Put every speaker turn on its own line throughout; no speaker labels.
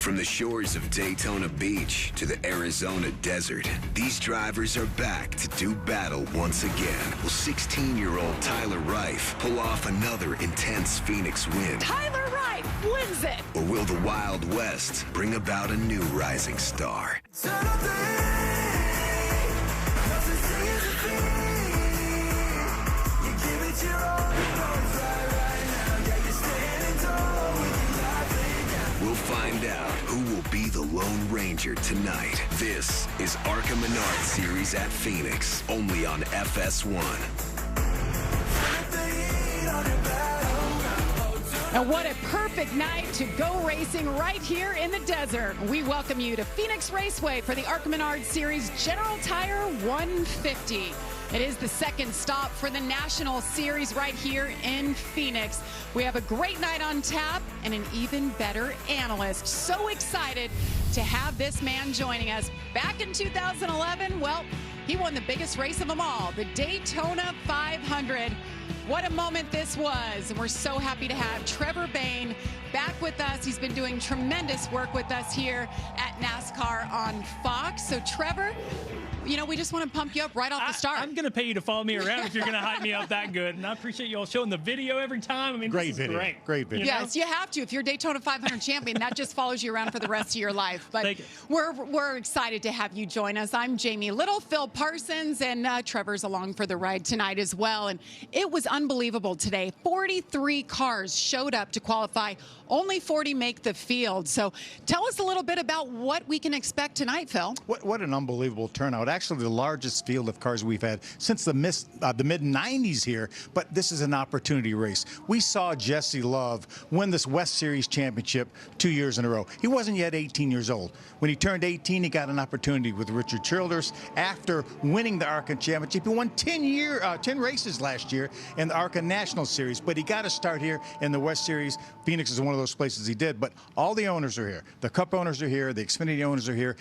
From the shores of Daytona Beach to the Arizona desert, these drivers are back to do battle once again. Will 16-year-old Tyler Reif pull off another intense Phoenix win?
Tyler Reif wins it!
Or will the Wild West bring about a new rising star? We'll find out who will be the Lone Ranger tonight. This is ARCA Menards Series at Phoenix, only on FS1.
And what a perfect night to go racing right here in the desert. We welcome you to Phoenix Raceway for the ARCA Menards Series General Tire 150. It is the second stop for the National Series right here in Phoenix. We have a great night on tap and an even better analyst. So excited to have this man joining us. Back in 2011, well, he won the biggest race of them all, the Daytona 500. What a moment this was. And we're so happy to have Trevor Bayne back with us. He's been doing tremendous work with us here at NASCAR on Fox. So Trevor, you know, we just want to pump you up right off the start.
I'm going to pay you to follow me around if you're going to hype me up that good. And I appreciate you all showing the video every time. I mean,
great video. Great video.
Yes, you have to. If you're Daytona 500 champion, that just follows you around for the rest of your life. But we're excited to have you join us. I'm Jamie Little, Phil Parsons, and Trevor's along for the ride tonight as well. And it was unbelievable today. 43 cars showed up to qualify. Only 40 make the field. So tell us a little bit about what we can expect tonight, Phil.
What an unbelievable turnout. Actually, the largest field of cars we've had since the mid-90s here, but this is an opportunity race. We saw Jesse Love win this West Series championship 2 years in a row. He wasn't yet 18 years old. When he turned 18, he got an opportunity with Richard Childers. After winning the ARCA championship, he won 10 races last year in the ARCA National Series, but he got to start here in the West Series. Phoenix is one of those places he did, but all the owners are here. The Cup owners are here. The Xfinity owners are here.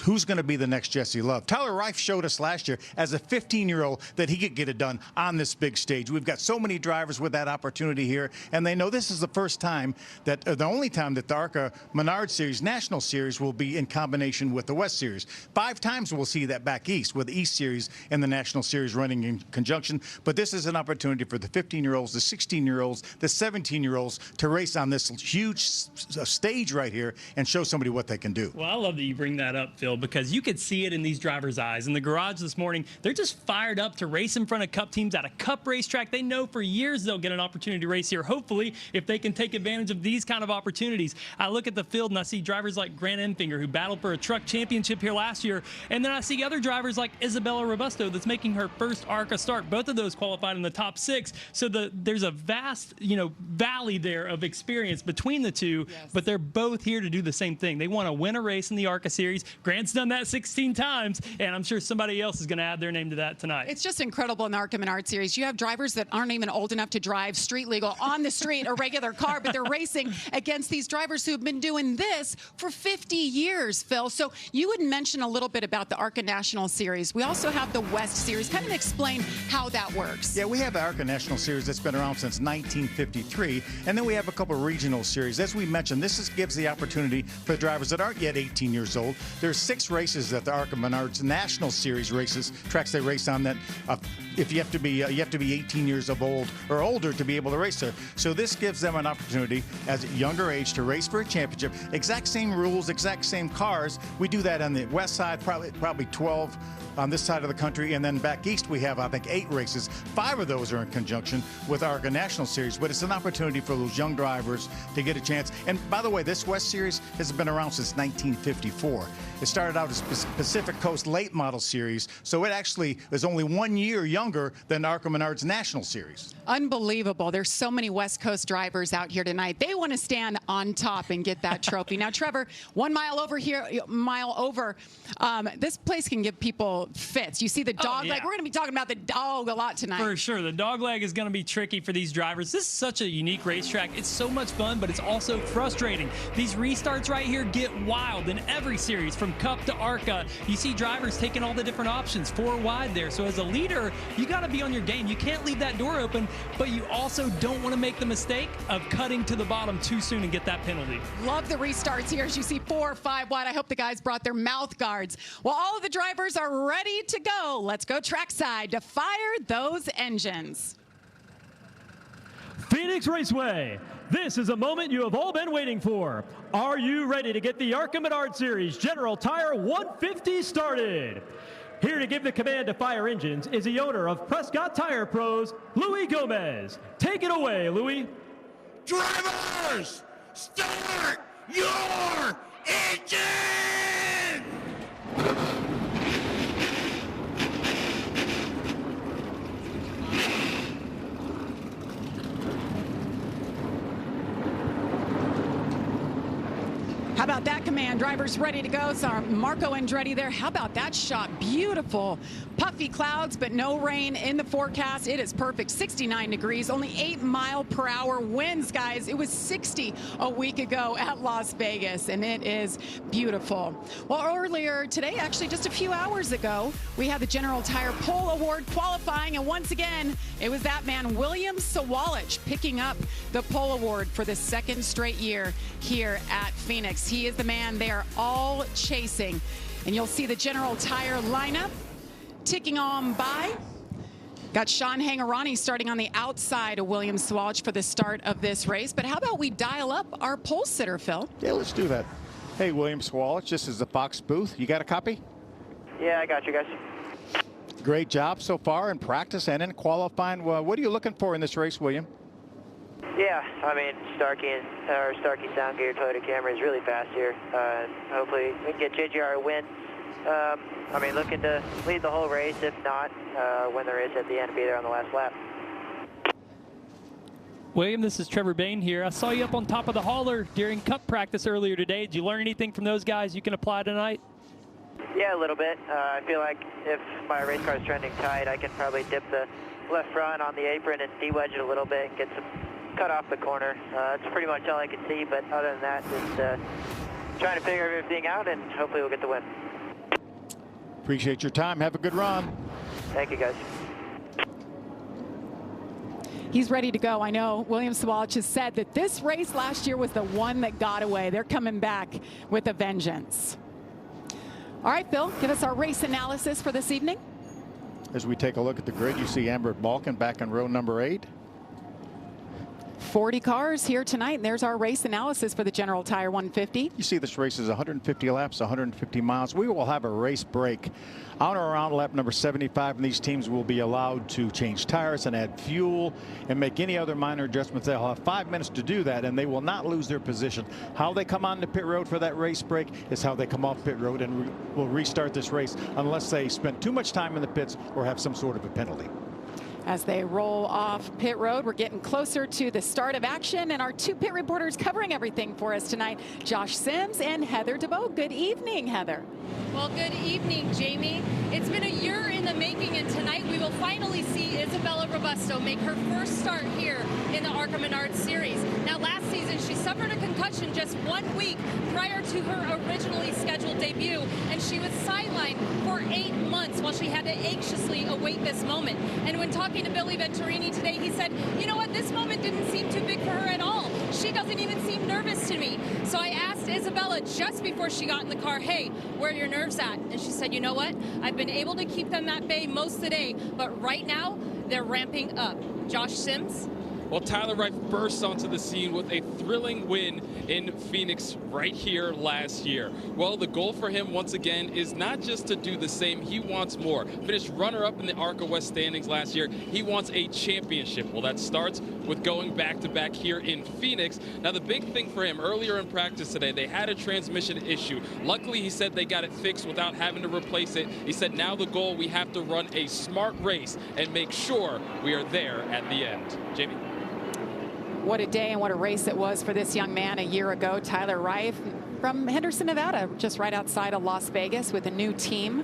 Who's going to be the next Jesse Love? Tyler Reif showed us last year as a 15-year-old that he could get it done on this big stage. We've got so many drivers with that opportunity here, and they know this is the first time that, the only time that the ARCA Menards Series National Series will be in combination with the West Series. 5 times we'll see that back east, with the East Series and the National Series running in conjunction. But this is an opportunity for the 15-year-olds, the 16-year-olds, the 17-year-olds to race on this huge stage right here and show somebody what they can do.
Well, I love that you bring that up, Phil, because you could see it in these drivers' eyes. In the garage this morning, they're just fired up to race in front of Cup teams at a Cup racetrack. They know for years they'll get an opportunity to race here, hopefully, if they can take advantage of these kind of opportunities. I look at the field and I see drivers like Grant Enfinger, who battled for a truck championship here last year, and then I see other drivers like Isabella Robusto that's making her first ARCA start. Both of those qualified in the top 6, so there's a vast, valley there of experience between the two, but they're both here to do the same thing. They want to win a race in the ARCA Series. Grant's done that 16 times, and I'm sure somebody else is going to add their name to that tonight.
It's just incredible in the ARCA Menards Series. You have drivers that aren't even old enough to drive street legal on the street, a regular car, but they're racing against these drivers who've been doing this for 50 years, Phil. So you would mention a little bit about the ARCA National Series. We also have the West Series. Kind of explain how that works.
Yeah, we have the ARCA National Series that's been around since 1953, and then we have a couple of regional series. As we mentioned, gives the opportunity for drivers that aren't yet 18 years old. There's 6 races that the ARCA Menards National Series races, tracks they race on, that if you have to be 18 years of old or older to be able to race there. So this gives them an opportunity as a younger age to race for a championship. Exact same rules, exact same cars. We do that on the west side, probably 12 on this side of the country, and then back east we have, I think, 8 races. 5 of those are in conjunction with ARCA National Series, but it's an opportunity for those young drivers to get a chance. And by the way, this West Series has been around since 1954. It started out as Pacific Coast Late Model Series, so it actually is only 1 year younger than ARCA Menards National Series.
Unbelievable. There's so many West Coast drivers out here tonight. They want to stand on top and get that trophy. Now, Trevor, 1 mile over here, this place can give people fits. You see the dog leg. We're going to be talking about the dog a lot tonight.
For sure. The dog leg is going to be tricky for these drivers. This is such a unique racetrack. It's so much fun, but it's also frustrating. These restarts right here get wild in every series, from Cup to ARCA. You see drivers taking all the different options, 4 wide there. So as a leader, you got to be on your game. You can't leave that door open, but you also don't want to make the mistake of cutting to the bottom too soon and get that penalty.
Love the restarts here as you see 4 or 5 wide. I hope the guys brought their mouth guards. Well, all of the drivers are ready to go. Let's go trackside to fire those engines.
Phoenix Raceway, this is a moment you have all been waiting for. Are you ready to get the ARCA Menards Series General Tire 150 started? Here to give the command to fire engines is the owner of Prescott Tire Pros, Louis Gomez. Take it away, Louis.
Drivers, start your engine!
How about that command? Drivers ready to go. So Marco Andretti there. How about that shot? Beautiful. Puffy clouds, but no rain in the forecast. It is perfect. 69 degrees, only 8-mile-per-hour winds, guys. It was 60 a week ago at Las Vegas, and it is beautiful. Well, earlier today, actually just a few hours ago, we had the General Tire Pole Award qualifying, and once again, it was that man, William Sawalich, picking up the Pole Award for the 2nd straight year here at Phoenix. He is the man they are all chasing. And you'll see the General Tire lineup ticking on by. Got Sean Hangarani starting on the outside of William Sawalich for the start of this race. But how about we dial up our pole sitter, Phil?
Yeah, let's do that. Hey, William Sawalich, this is the Fox booth. You got a copy?
Yeah, I got you guys.
Great job so far in practice and in qualifying. Well, what are you looking for in this race, William?
Yeah, I mean, Starkey Sound Gear Toyota Camry is really fast here. Hopefully we can get JGR a win. I mean, looking to lead the whole race. If not, win the race at the end, be there on the last lap.
William, this is Trevor Bain here. I saw you up on top of the hauler during Cup practice earlier today. Did you learn anything from those guys you can apply tonight?
Yeah, a little bit. I feel like if my race car is trending tight, I can probably dip the left front on the apron and de-wedge it a little bit and get some cut off the corner. That's pretty much all I can see, but other than that, just trying to figure everything out, and hopefully we'll get the win.
Appreciate your time. Have a good run.
Thank you, guys.
He's ready to go. I know William Sawalich has said that this race last year was the one that got away. They're coming back with a vengeance. All right, Phil, give us our race analysis for this evening.
As we take a look at the grid, you see Amber Balkan back in row number 8.
40 cars here tonight, and there's our race analysis for the General Tire 150.
You see this race is 150 laps, 150 miles. We will have a race break on or around lap number 75, and these teams will be allowed to change tires and add fuel and make any other minor adjustments. They'll have 5 minutes to do that, and they will not lose their position. How they come on the pit road for that race break is how they come off pit road, and will restart this race unless they spend too much time in the pits or have some sort of a penalty.
As they roll off pit road, we're getting closer to the start of action, and our 2 pit reporters covering everything for us tonight, Josh Sims and Heather DeVoe. Good evening, Heather.
Well, good evening, Jamie. It's been a year in the making, and tonight we will finally see Isabella Robusto make her first start here in the ARCA Menards Series. Now, last season, she suffered a concussion just 1 week prior to her originally scheduled debut, and she was sidelined for 8 months while she had to anxiously await this moment. And when talking to Billy Venturini today, he said, you know what, this moment didn't seem too big for her at all. She doesn't even seem nervous to me. So I asked Isabella just before she got in the car, hey, where are your nerves at? And she said, you know what, I've been able to keep them at bay most of the day, but right now they're ramping up. Josh Sims?
Well, Tyler Wright bursts onto the scene with a thrilling win in Phoenix right here last year. Well, the goal for him, once again, is not just to do the same. He wants more. Finished runner-up in the ARCA West standings last year. He wants a championship. Well, that starts with going back-to-back here in Phoenix. Now, the big thing for him, earlier in practice today, they had a transmission issue. Luckily, he said they got it fixed without having to replace it. He said, now the goal, we have to run a smart race and make sure we are there at the end. Jamie?
What a day and what a race it was for this young man a year ago. Tyler Wright from Henderson, Nevada, just right outside of Las Vegas with a new team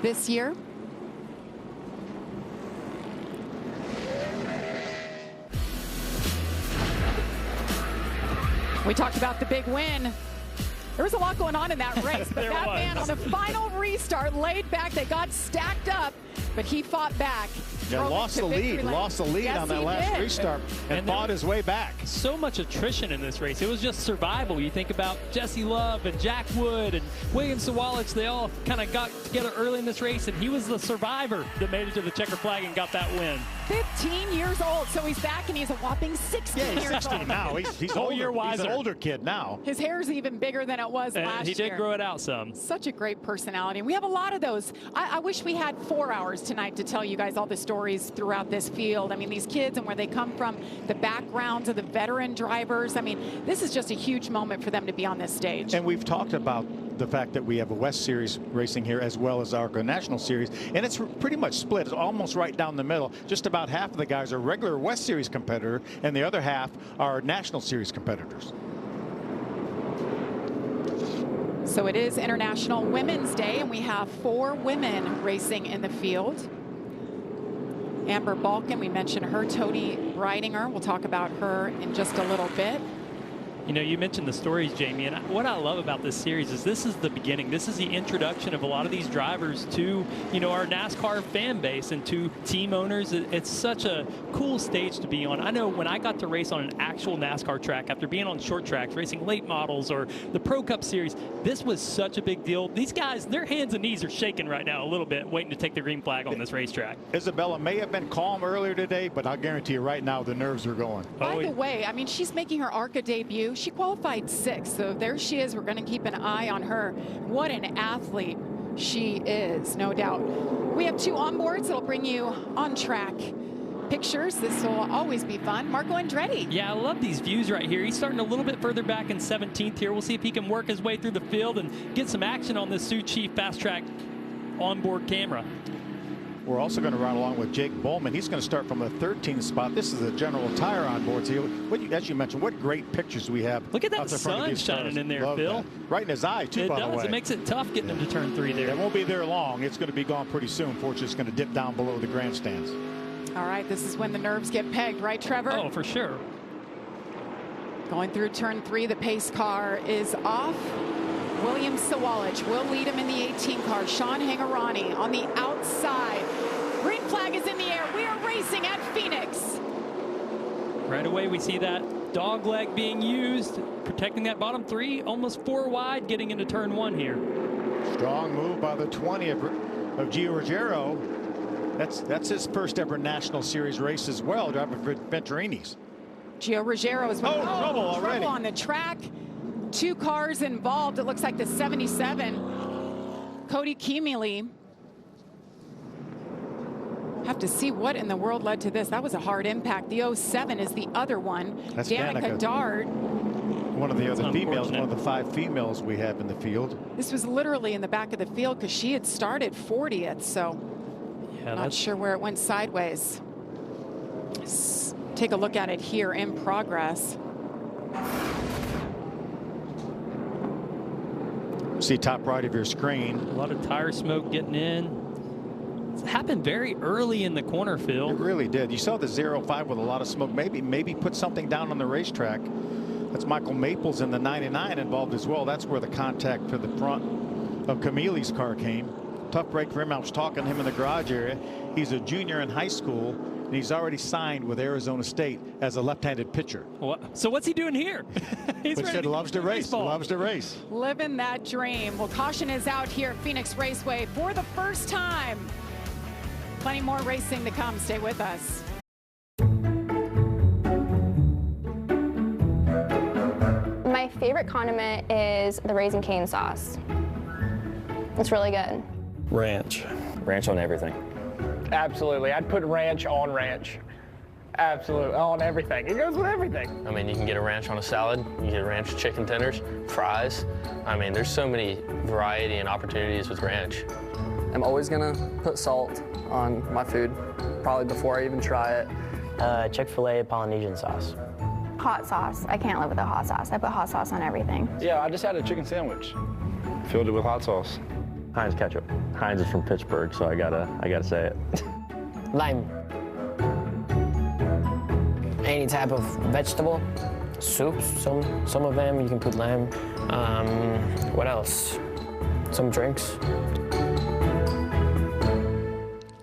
this year. We talked about the big win There was a lot going on in that race, but that man on the final restart laid back. They got stacked up, but he fought back.
Yeah, lost the lead
Yes,
on that last restart and fought his way back.
So much attrition in this race. It was just survival. You think about Jesse Love and Jack Wood and William Sawalich. They all kind of got together early in this race, and he was the survivor that made it to the checker flag and got that win.
15 years old, so he's back, and he's a whopping 16 years old.
Now. He's
Whole
older.
year wiser.
He's an older kid now.
His hair's even bigger than it was last year.
He did grow it out some.
Such a great personality. And we have a lot of those. I wish we had 4 hours tonight to tell you guys all the stories throughout this field. I mean, these kids and where they come from, the backgrounds of the veteran drivers. I mean, this is just a huge moment for them to be on this stage.
And we've talked about the fact that we have a West Series racing here as well as ARCA National Series, and it's pretty much split. It's almost right down the middle. Just about half of the guys are regular West Series competitor, and the other half are National Series competitors.
So it is International Women's Day, and we have 4 women racing in the field. Amber Balkin, we mentioned her. Tony Breidinger, we'll talk about her in just a little bit.
You know, you mentioned the stories, Jamie, and what I love about this series is this is the beginning. This is the introduction of a lot of these drivers to, you know, our NASCAR fan base and to team owners. It's such a cool stage to be on. I know when I got to race on an actual NASCAR track after being on short tracks, racing late models or the Pro Cup Series, this was such a big deal. These guys, their hands and knees are shaking right now a little bit, waiting to take the green flag on this racetrack.
Isabella may have been calm earlier today, but I'll guarantee you right now the nerves are going.
By the way, I mean, she's making her ARCA debut. She qualified 6th, so there she is. We're going to keep an eye on her. What an athlete she is, no doubt. We have 2 onboards that'll bring you on-track pictures. This will always be fun. Marco Andretti.
Yeah, I love these views right here. He's starting a little bit further back in 17th here. We'll see if he can work his way through the field and get some action on this Sioux Chief fast-track onboard camera.
We're also going to run along with Jake Bowman. He's going to start from the 13th spot. This is a General Tire on board. So as you mentioned, what great pictures we have.
Look at that sun shining in there, Phil.
That. Right in his eye, too, by the way.
It makes it tough getting him to turn 3 there.
It won't be there long. It's going to be gone pretty soon. Fortunately, it's going to dip down below the grandstands.
All right, this is when the nerves get pegged, right, Trevor?
Oh, for sure.
Going through turn 3, the pace car is off. William Sawalich will lead him in the 18 car. Sean Hangarani on the outside. Green flag is in the air. We are racing at Phoenix.
Right away, we see that dog leg being used, protecting that bottom 3, almost 4 wide, getting into turn 1 here.
Strong move by the 20 of Gio Ruggiero. That's his first ever National Series race as well, driving for Venturini's.
Gio Ruggiero is
trouble already.
Trouble on the track. 2 cars involved. It looks like the 77. Cody Kiemele. Have to see what in the world led to this. That was a hard impact. The 07 is the other one.
That's
Danica Dart.
One of the other females, one of the 5 females we have in the field.
This was literally in the back of the field because she had started 40th, so yeah, not sure where it went sideways. Let's take a look at it here in progress.
See top right of your screen.
A lot of tire smoke getting in. It happened very early in the corner, Phil.
It really did. You saw the 05 with a lot of smoke. Maybe put something down on the racetrack. That's Michael Maples in the 99 involved as well. That's where the contact for the front of Camille's car came. Tough break for him. I was talking to him in the garage area. He's a junior in high school, and he's already signed with Arizona State as a left-handed pitcher.
So what's he doing here?
He said loves to race. Loves to race.
Living that dream. Well, caution is out here at Phoenix Raceway for the first time. Plenty more racing to come. Stay with us.
My favorite condiment is the Raising Cane sauce. It's really good.
Ranch. Ranch on everything.
Absolutely. I'd put ranch on ranch. Absolutely. On everything. It goes with everything.
I mean, you can get a ranch on a salad. You can get ranch chicken tenders, fries. I mean, there's so many variety and opportunities with ranch.
I'm always gonna put salt on my food, probably before I even try it.
Chick-fil-A Polynesian sauce.
Hot sauce. I can't live without hot sauce. I put hot sauce on everything.
Yeah, I just had a chicken sandwich. Filled it with hot sauce.
Heinz ketchup. Heinz is from Pittsburgh, so I gotta say it.
Lime. Any type of vegetable,
Soups, some of them. You can put lamb. What else? Some drinks.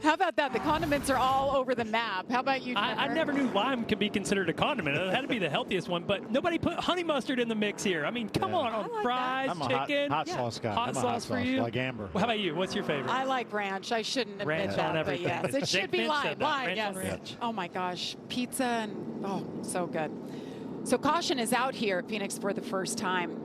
How about that? The condiments are all over the map. How about you, Trevor?
I never knew lime could be considered a condiment. It had to be the healthiest one, but nobody put honey mustard in the mix here. I mean, come on
like
fries,
I'm a
chicken.
hot sauce guy.
Hot sauce for you.
Like Amber.
Well, how about you? What's your favorite?
I like ranch. I shouldn't admit
Ranch
that,
on
but
everything.
yes, it
Jake
should be
Finch
lime.
said that.
Lime,
Ranch
yes.
on ranch.
Oh my gosh, pizza and oh, so good. So caution is out here at Phoenix for the first time.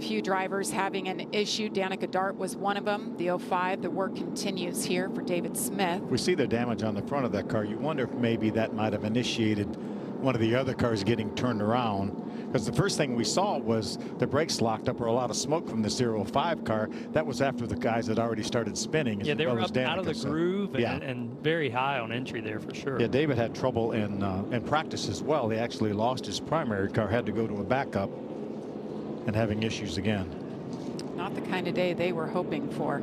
Few drivers having an issue. Danica Dart was one of them. The 05, the work continues here for David Smith.
We see the damage on the front of that car. You wonder if maybe that might have initiated one of the other cars getting turned around. Because the first thing we saw was the brakes locked up or a lot of smoke from the 05 car. That was after the guys had already started spinning.
Yeah, they were up out of the groove and,
yeah.
and very high on entry there for sure.
Yeah, David had trouble in practice as well. He actually lost his primary car, had to go to a backup, and having issues again.
Not the kind of day they were hoping for.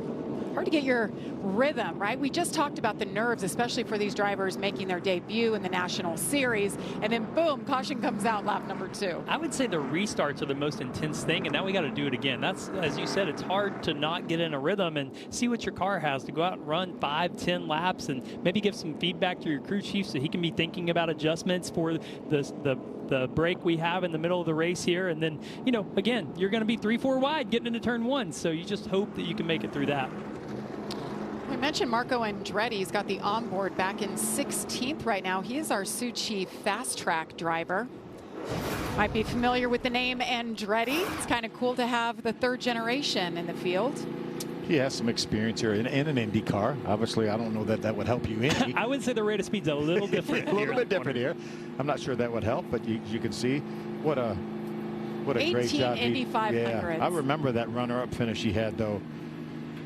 Hard to get your rhythm, right? We just talked about the nerves, especially for these drivers making their debut in the National Series, and then boom, caution comes out lap number 2.
I would say the restarts are the most intense thing, and now we got to do it again. That's, as you said, it's hard to not get in a rhythm and see what your car has, to go out and run 5-10 laps and maybe give some feedback to your crew chief so he can be thinking about adjustments for the break we have in the middle of the race here. And then, you know, again, you're going to be 3-4 wide getting into turn 1, so you just hope that you can make it through that.
We mentioned Marco Andretti. He's got the onboard back in 16th right now. He is our Suchi fast track driver. Might be familiar with the name Andretti. It's kind of cool to have the 3rd generation in the field.
He has some experience here in an Indy car. Obviously, I don't know that would help you any.
I would say the rate of speed's a little different.
A little bit different here. I'm not sure that would help, but you can see what a great job.
18 Indy 500s.
Yeah, I remember that runner-up finish he had though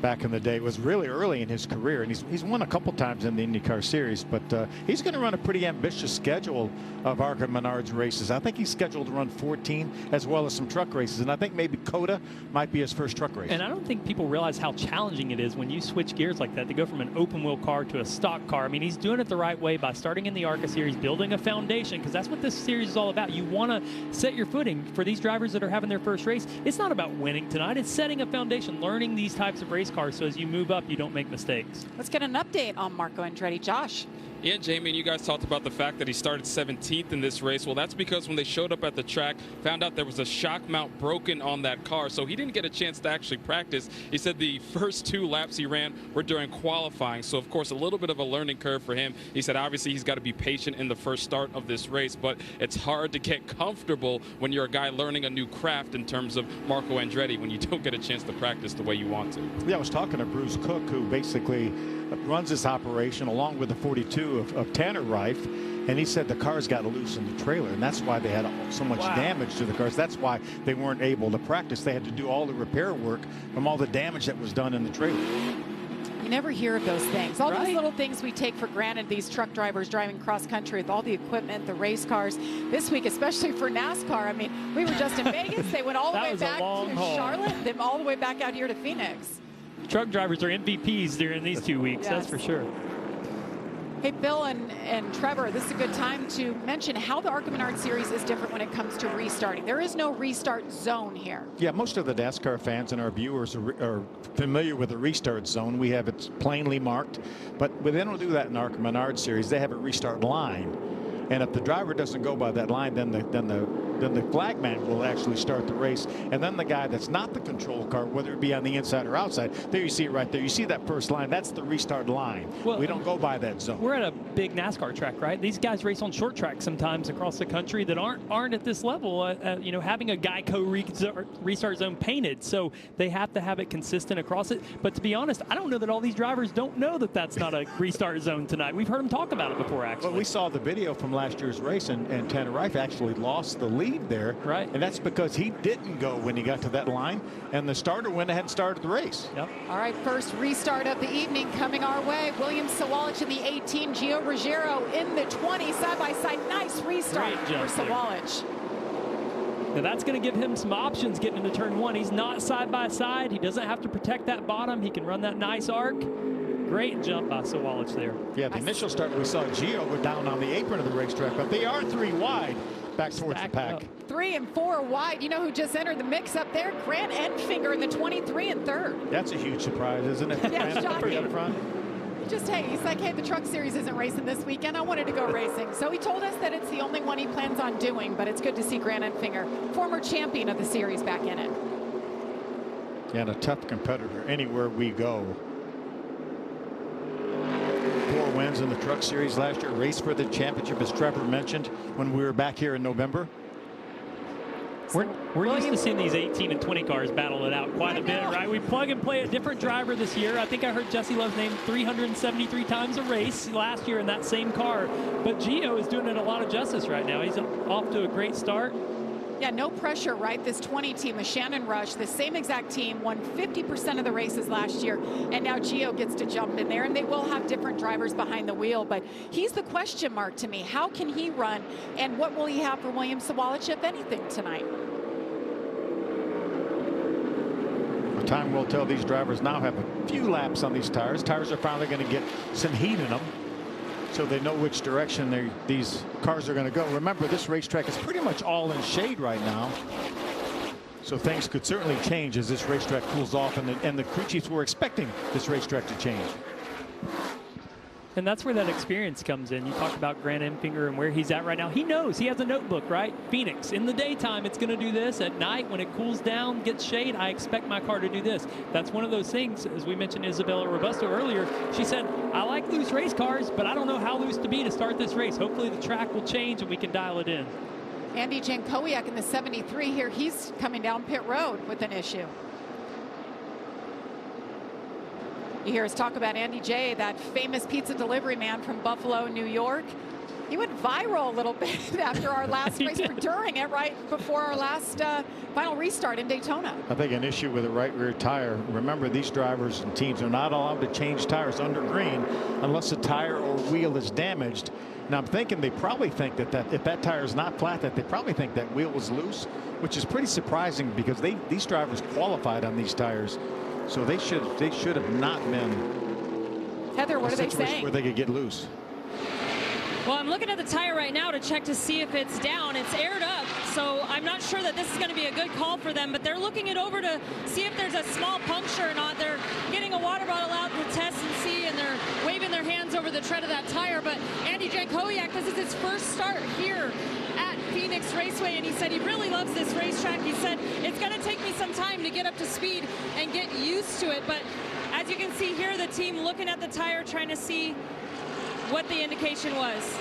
back in the day. It was really early in his career, and he's won a couple times in the IndyCar Series, but he's going to run a pretty ambitious schedule of ARCA Menards races. I think he's scheduled to run 14 as well as some truck races, and I think maybe COTA might be his first truck race.
And I don't think people realize how challenging it is when you switch gears like that to go from an open wheel car to a stock car. I mean, he's doing it the right way by starting in the ARCA Series, building a foundation, because that's what this series is all about. You want to set your footing for these drivers that are having their first race. It's not about winning tonight. It's setting a foundation, learning these types of race cars, so as you move up, you don't make mistakes.
Let's get an update on Marco Andretti. Josh.
Yeah, Jamie, and you guys talked about the fact that he started 17th in this race. Well, that's because when they showed up at the track, found out there was a shock mount broken on that car, so he didn't get a chance to actually practice. He said the first 2 laps he ran were during qualifying, so of course a little bit of a learning curve for him. He said obviously he's got to be patient in the first start of this race, but it's hard to get comfortable when you're a guy learning a new craft in terms of Marco Andretti when you don't get a chance to practice the way you want to.
Yeah, I was talking to Bruce Cook, who basically runs this operation along with the 42 of Tanner Reif, and he said the cars got loose in the trailer, and that's why they had so much damage to the cars. That's why they weren't able to practice. They had to do all the repair work from all the damage that was done in the trailer.
You never hear of those things. All those little things we take for granted, these truck drivers driving cross country with all the equipment, the race cars. This week, especially for NASCAR, I mean, we were just in Vegas. They went all the way back to Charlotte, then all the way back out here to Phoenix.
Truck drivers are MVPs during these 2 weeks, that's for sure.
Hey, Bill and Trevor, this is a good time to mention how the ARCA Menards Series is different when it comes to restarting. There is no restart zone here.
Yeah, most of the NASCAR fans and our viewers are familiar with the restart zone. We have it plainly marked, but they don't do that in ARCA Menards Series. They have a restart line, and if the driver doesn't go by that line, then the flagman will actually start the race, and then the guy that's not the control car, whether it be on the inside or outside, there you see it right there. You see that first line, that's the restart line. Well, we don't go by that zone.
We're at a big NASCAR track, right? These guys race on short tracks sometimes across the country that aren't at this level, you know, having a Geico restart zone painted, so they have to have it consistent across it. But to be honest, I don't know that all these drivers don't know that that's not a restart zone tonight. We've heard them talk about it before, actually.
Well, we saw the video from last year's race, and Tanner Reif actually lost the lead there.
Right.
And that's because he didn't go when he got to that line, and the starter went ahead and started the race.
Yep.
All right, first restart of the evening coming our way. William Sawalich in the 18, Gio Ruggiero in the 20, side by side. Nice restart for Sawalich.
Now that's going to give him some options getting into turn 1. He's not side by side. He doesn't have to protect that bottom. He can run that nice arc. Great jump by Sawalich there.
Yeah, the initial start we saw Gio go down on the apron of the racetrack, but they are 3 wide. back towards the pack.
Up.
3 and 4 wide. You know who just entered the mix up there? Grant Enfinger in the 23 and 3rd.
That's a huge surprise, isn't it?
Yeah, shocking.
Up front.
He's like, hey, the truck series isn't racing this weekend. I wanted to go racing. So he told us that it's the only one he plans on doing, but it's good to see Grant Enfinger, former champion of the series, back in it.
Yeah, and a tough competitor anywhere we go. 4 wins in the truck series last year. Raced for the championship, as Trevor mentioned when we were back here in November.
We're used to seeing these 18 and 20 cars battle it out quite a bit, right? We plug and play a different driver this year. I think I heard Jesse Love's name 373 times a race last year in that same car. But Gio is doing it a lot of justice right now. He's off to a great start.
Yeah, no pressure, right? This 20 team with Shannon Rush, the same exact team, won 50% of the races last year, and now Gio gets to jump in there, and they will have different drivers behind the wheel, but he's the question mark to me. How can he run, and what will he have for William Sawalich, if anything, tonight?
Time will tell. These drivers now have a few laps on these tires. Tires are finally going to get some heat in them, so they know which direction these cars are going to go. Remember, this racetrack is pretty much all in shade right now, so things could certainly change as this racetrack cools off, and the crew chiefs were expecting this racetrack to change.
And that's where that experience comes in. You talk about Grant Enfinger and where he's at right now. He knows. He has a notebook, right? Phoenix, in the daytime, it's going to do this. At night, when it cools down, gets shade, I expect my car to do this. That's one of those things, as we mentioned Isabella Robusto earlier. She said, I like loose race cars, but I don't know how loose to be to start this race. Hopefully the track will change and we can dial it in.
Andy Jankowiak in the 73 here. He's coming down pit road with an issue. You hear us talk about Andy J., that famous pizza delivery man from Buffalo, New York. He went viral a little bit after our last race, or during it, right before our last final restart in Daytona.
I think an issue with the right rear tire. Remember, these drivers and teams are not allowed to change tires under green unless the tire or wheel is damaged. Now I'm thinking they probably think that if that tire is not flat, that they probably think that wheel was loose, which is pretty surprising because these drivers qualified on these tires. So they should have not been.
Heather, what are they saying?
Where they could get loose.
Well, I'm looking at the tire right now to check to see if it's down. It's aired up, so I'm not sure that this is going to be a good call for them, but they're looking it over to see if there's a small puncture or not. They're getting a water bottle out to test and see, and they're waving their hands over the tread of that tire. But Andy Jankowiak, this is his first start here at Phoenix Raceway, and he said he really loves this racetrack. He said, it's going to take me some time to get up to speed and get used to it, but as you can see here, the team looking at the tire, trying to see what the indication was.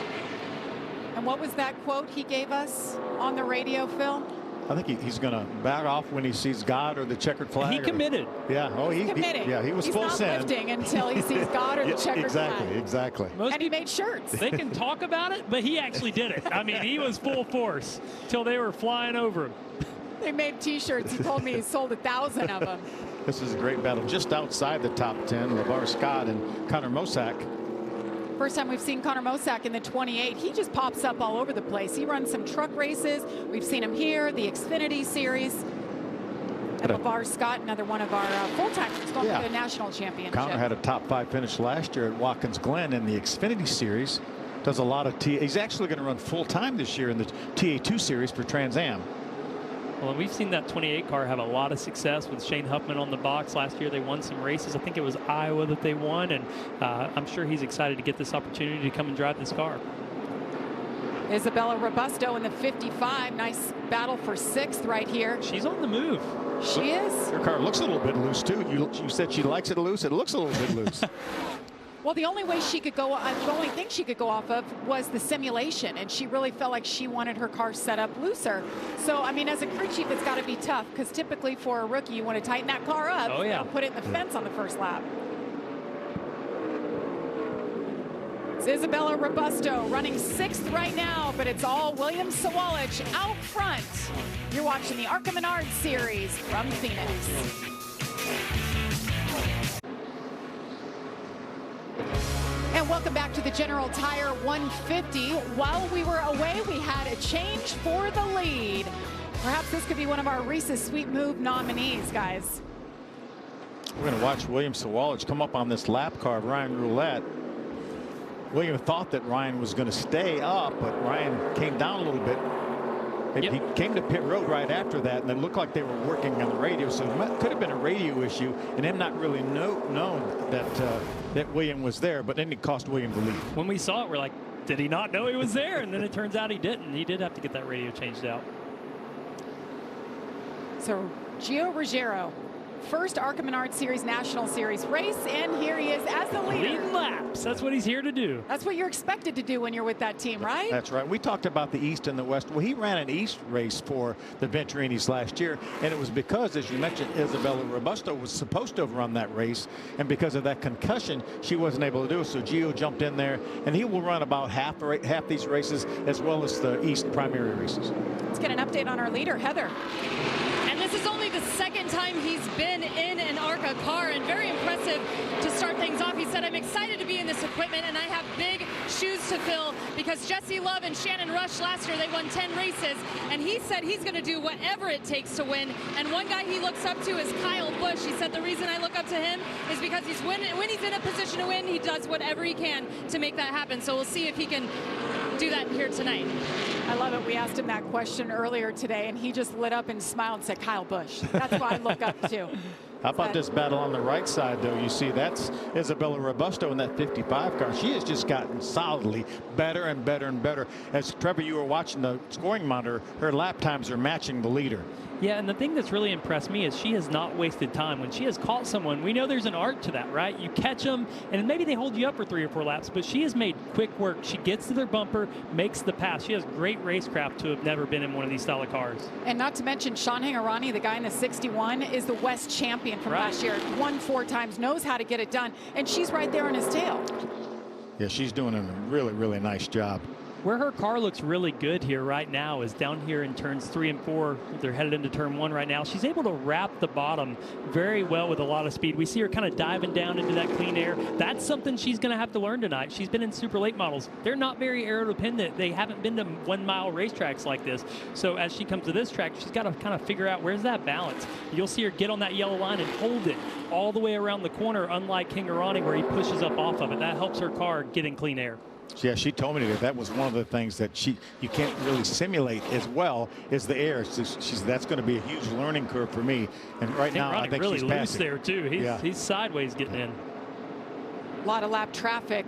And what was that quote he gave us on the radio, Phil?
I think he's going to back off when he sees God or the checkered flag.
He committed.
Yeah. Oh, he's committing. He was full send.
He's not lifting until he sees God or the checkered flag.
Exactly.
And he made shirts.
They can talk about it, but he actually did it. I mean, he was full force till they were flying over him.
They made T-shirts. He told me he sold 1,000 of them.
This is a great battle just outside the top 10. LeVar Scott and Connor Mosack.
First time we've seen Connor Mosack in the 28. He just pops up all over the place. He runs some truck races. We've seen him here, the Xfinity Series. And LeVar Scott, another one of our full-timers going to the national championship.
Connor had a top 5 finish last year at Watkins Glen in the Xfinity Series. Does a lot of he's actually going to run full-time this year in the TA2 Series for Trans Am.
Well, we've seen that 28 car have a lot of success with Shane Huffman on the box. Last year they won some races. I think it was Iowa that they won, and I'm sure he's excited to get this opportunity to come and drive this car.
Isabella Robusto in the 55. Nice battle for 6th right here.
She's on the move.
She is.
Her car looks a little bit loose, too. You said she likes it loose. It looks a little bit loose.
Well, the only way she could go, the only thing she could go off of was the simulation, and she really felt like she wanted her car set up looser. So, I mean, as a crew chief, it's got to be tough, because typically for a rookie, you want to tighten that car up.
Oh, yeah.
Put it in the fence on the first lap. It's Isabella Robusto running 6th right now, but it's all William Sawalich out front. You're watching the ARCA Menards Series from Phoenix. And welcome back to the General Tire 150. While we were away, we had a change for the lead. Perhaps this could be one of our Reese's Sweet Move nominees, guys.
We're going to watch William Sawalich come up on this lap car of Ryan Roulette. William thought that Ryan was going to stay up, but Ryan came down a little bit. He came to pit road right after that, and it looked like they were working on the radio, so it could have been a radio issue, and him not really known that William was there, but then it cost William the lead.
When we saw it, we're like, did he not know he was there? And then it turns out he didn't. He did have to get that radio changed out.
So Gio Ruggiero, first ARCA Menards Series National Series race, and here he is as the leader.
Leading laps. That's what he's here to do.
That's what you're expected to do when you're with that team, right?
That's right. We talked about the East and the West. Well, he ran an East race for the Venturinis last year, and it was because, as you mentioned, Isabella Robusto was supposed to have run that race, and because of that concussion, she wasn't able to do it. So Gio jumped in there, and he will run about half these races, as well as the East primary races.
Let's get an update on our leader, Heather.
And this is only the second time he's been in an ARCA car, and very impressive to start things off. He said, I'm excited to be in this equipment, and I have big shoes to fill, because Jesse Love and Shannon Rush last year, they won 10 races, and he said he's going to do whatever it takes to win. And one guy he looks up to is Kyle Busch. He said, the reason I look up to him is because when he's in a position to win, he does whatever he can to make that happen. So we'll see if he can do that here tonight.
I love it. We asked him that question earlier today, and he just lit up and smiled and said, Kyle Busch. That's what I look up to.
How about this battle on the right side, though? You see, that's Isabella Robusto in that 55 car. She has just gotten solidly better and better and better. As Trevor, you were watching the scoring monitor, her lap times are matching the leader.
Yeah, and the thing that's really impressed me is she has not wasted time. When she has caught someone, we know there's an art to that, right? You catch them, and maybe they hold you up for 3 or 4 laps, but she has made quick work. She gets to their bumper, makes the pass. She has great racecraft to have never been in one of these style of cars.
And not to mention, Sean Hangarani, the guy in the 61, is the West champion from last year. Won 4 times, knows how to get it done, and she's right there on his tail.
Yeah, she's doing a really, really nice job.
Where her car looks really good here right now is down here in turns 3 and 4. They're headed into turn 1 right now. She's able to wrap the bottom very well with a lot of speed. We see her kind of diving down into that clean air. That's something she's going to have to learn tonight. She's been in super late models. They're not very aero-dependent. They haven't been to 1-mile racetracks like this. So as she comes to this track, she's got to kind of figure out where's that balance. You'll see her get on that yellow line and hold it all the way around the corner, unlike Hingarani, where he pushes up off of it. That helps her car get in clean air.
Yeah, she told me that was one of the things that you can't really simulate as well as the air. That's going to be a huge learning curve for me. And right now, I think
really
she's
loose
passing
there too. He's sideways getting in.
A lot of lap traffic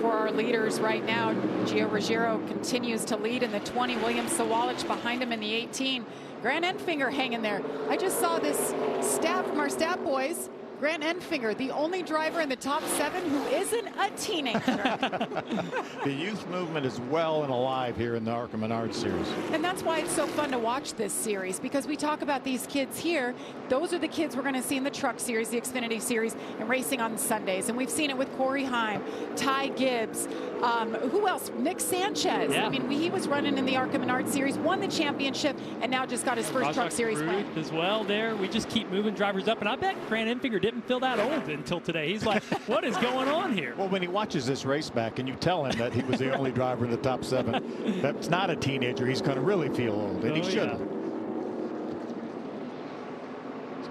for our leaders right now. Gio Ruggiero continues to lead in the 20. William Sawalich behind him in the 18. Grant Enfinger hanging there. I just saw this stat from our stat boys. Grant Enfinger, the only driver in the top 7 who isn't a teenager.
The youth movement is well and alive here in the ARCA Menards series.
And that's why it's so fun to watch this series, because we talk about these kids here. Those are the kids we're going to see in the truck series, the Xfinity series, and racing on Sundays. And we've seen it with Corey Heim, Ty Gibbs, who else? Nick Sanchez.
Yeah.
I mean, he was running in the ARCA Menards series, won the championship, and now just got his first truck series win.
As well there. We just keep moving drivers up, and I bet Grant Enfinger didn't feel that old until today. He's like, what is going on here?
Well, when he watches this race back and you tell him that he was the only driver in the top 7, that's not a teenager. He's going to really feel old, and he shouldn't.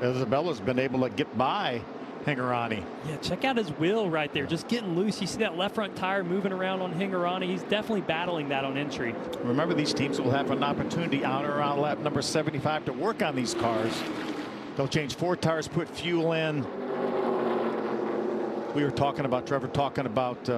Yeah. Isabella's been able to get by Hingarani.
Yeah, check out his wheel right there, just getting loose. You see that left front tire moving around on Hingarani. He's definitely battling that on entry.
Remember, these teams will have an opportunity on or around lap number 75 to work on these cars. They'll change 4 tires, put fuel in. We were talking about, Trevor,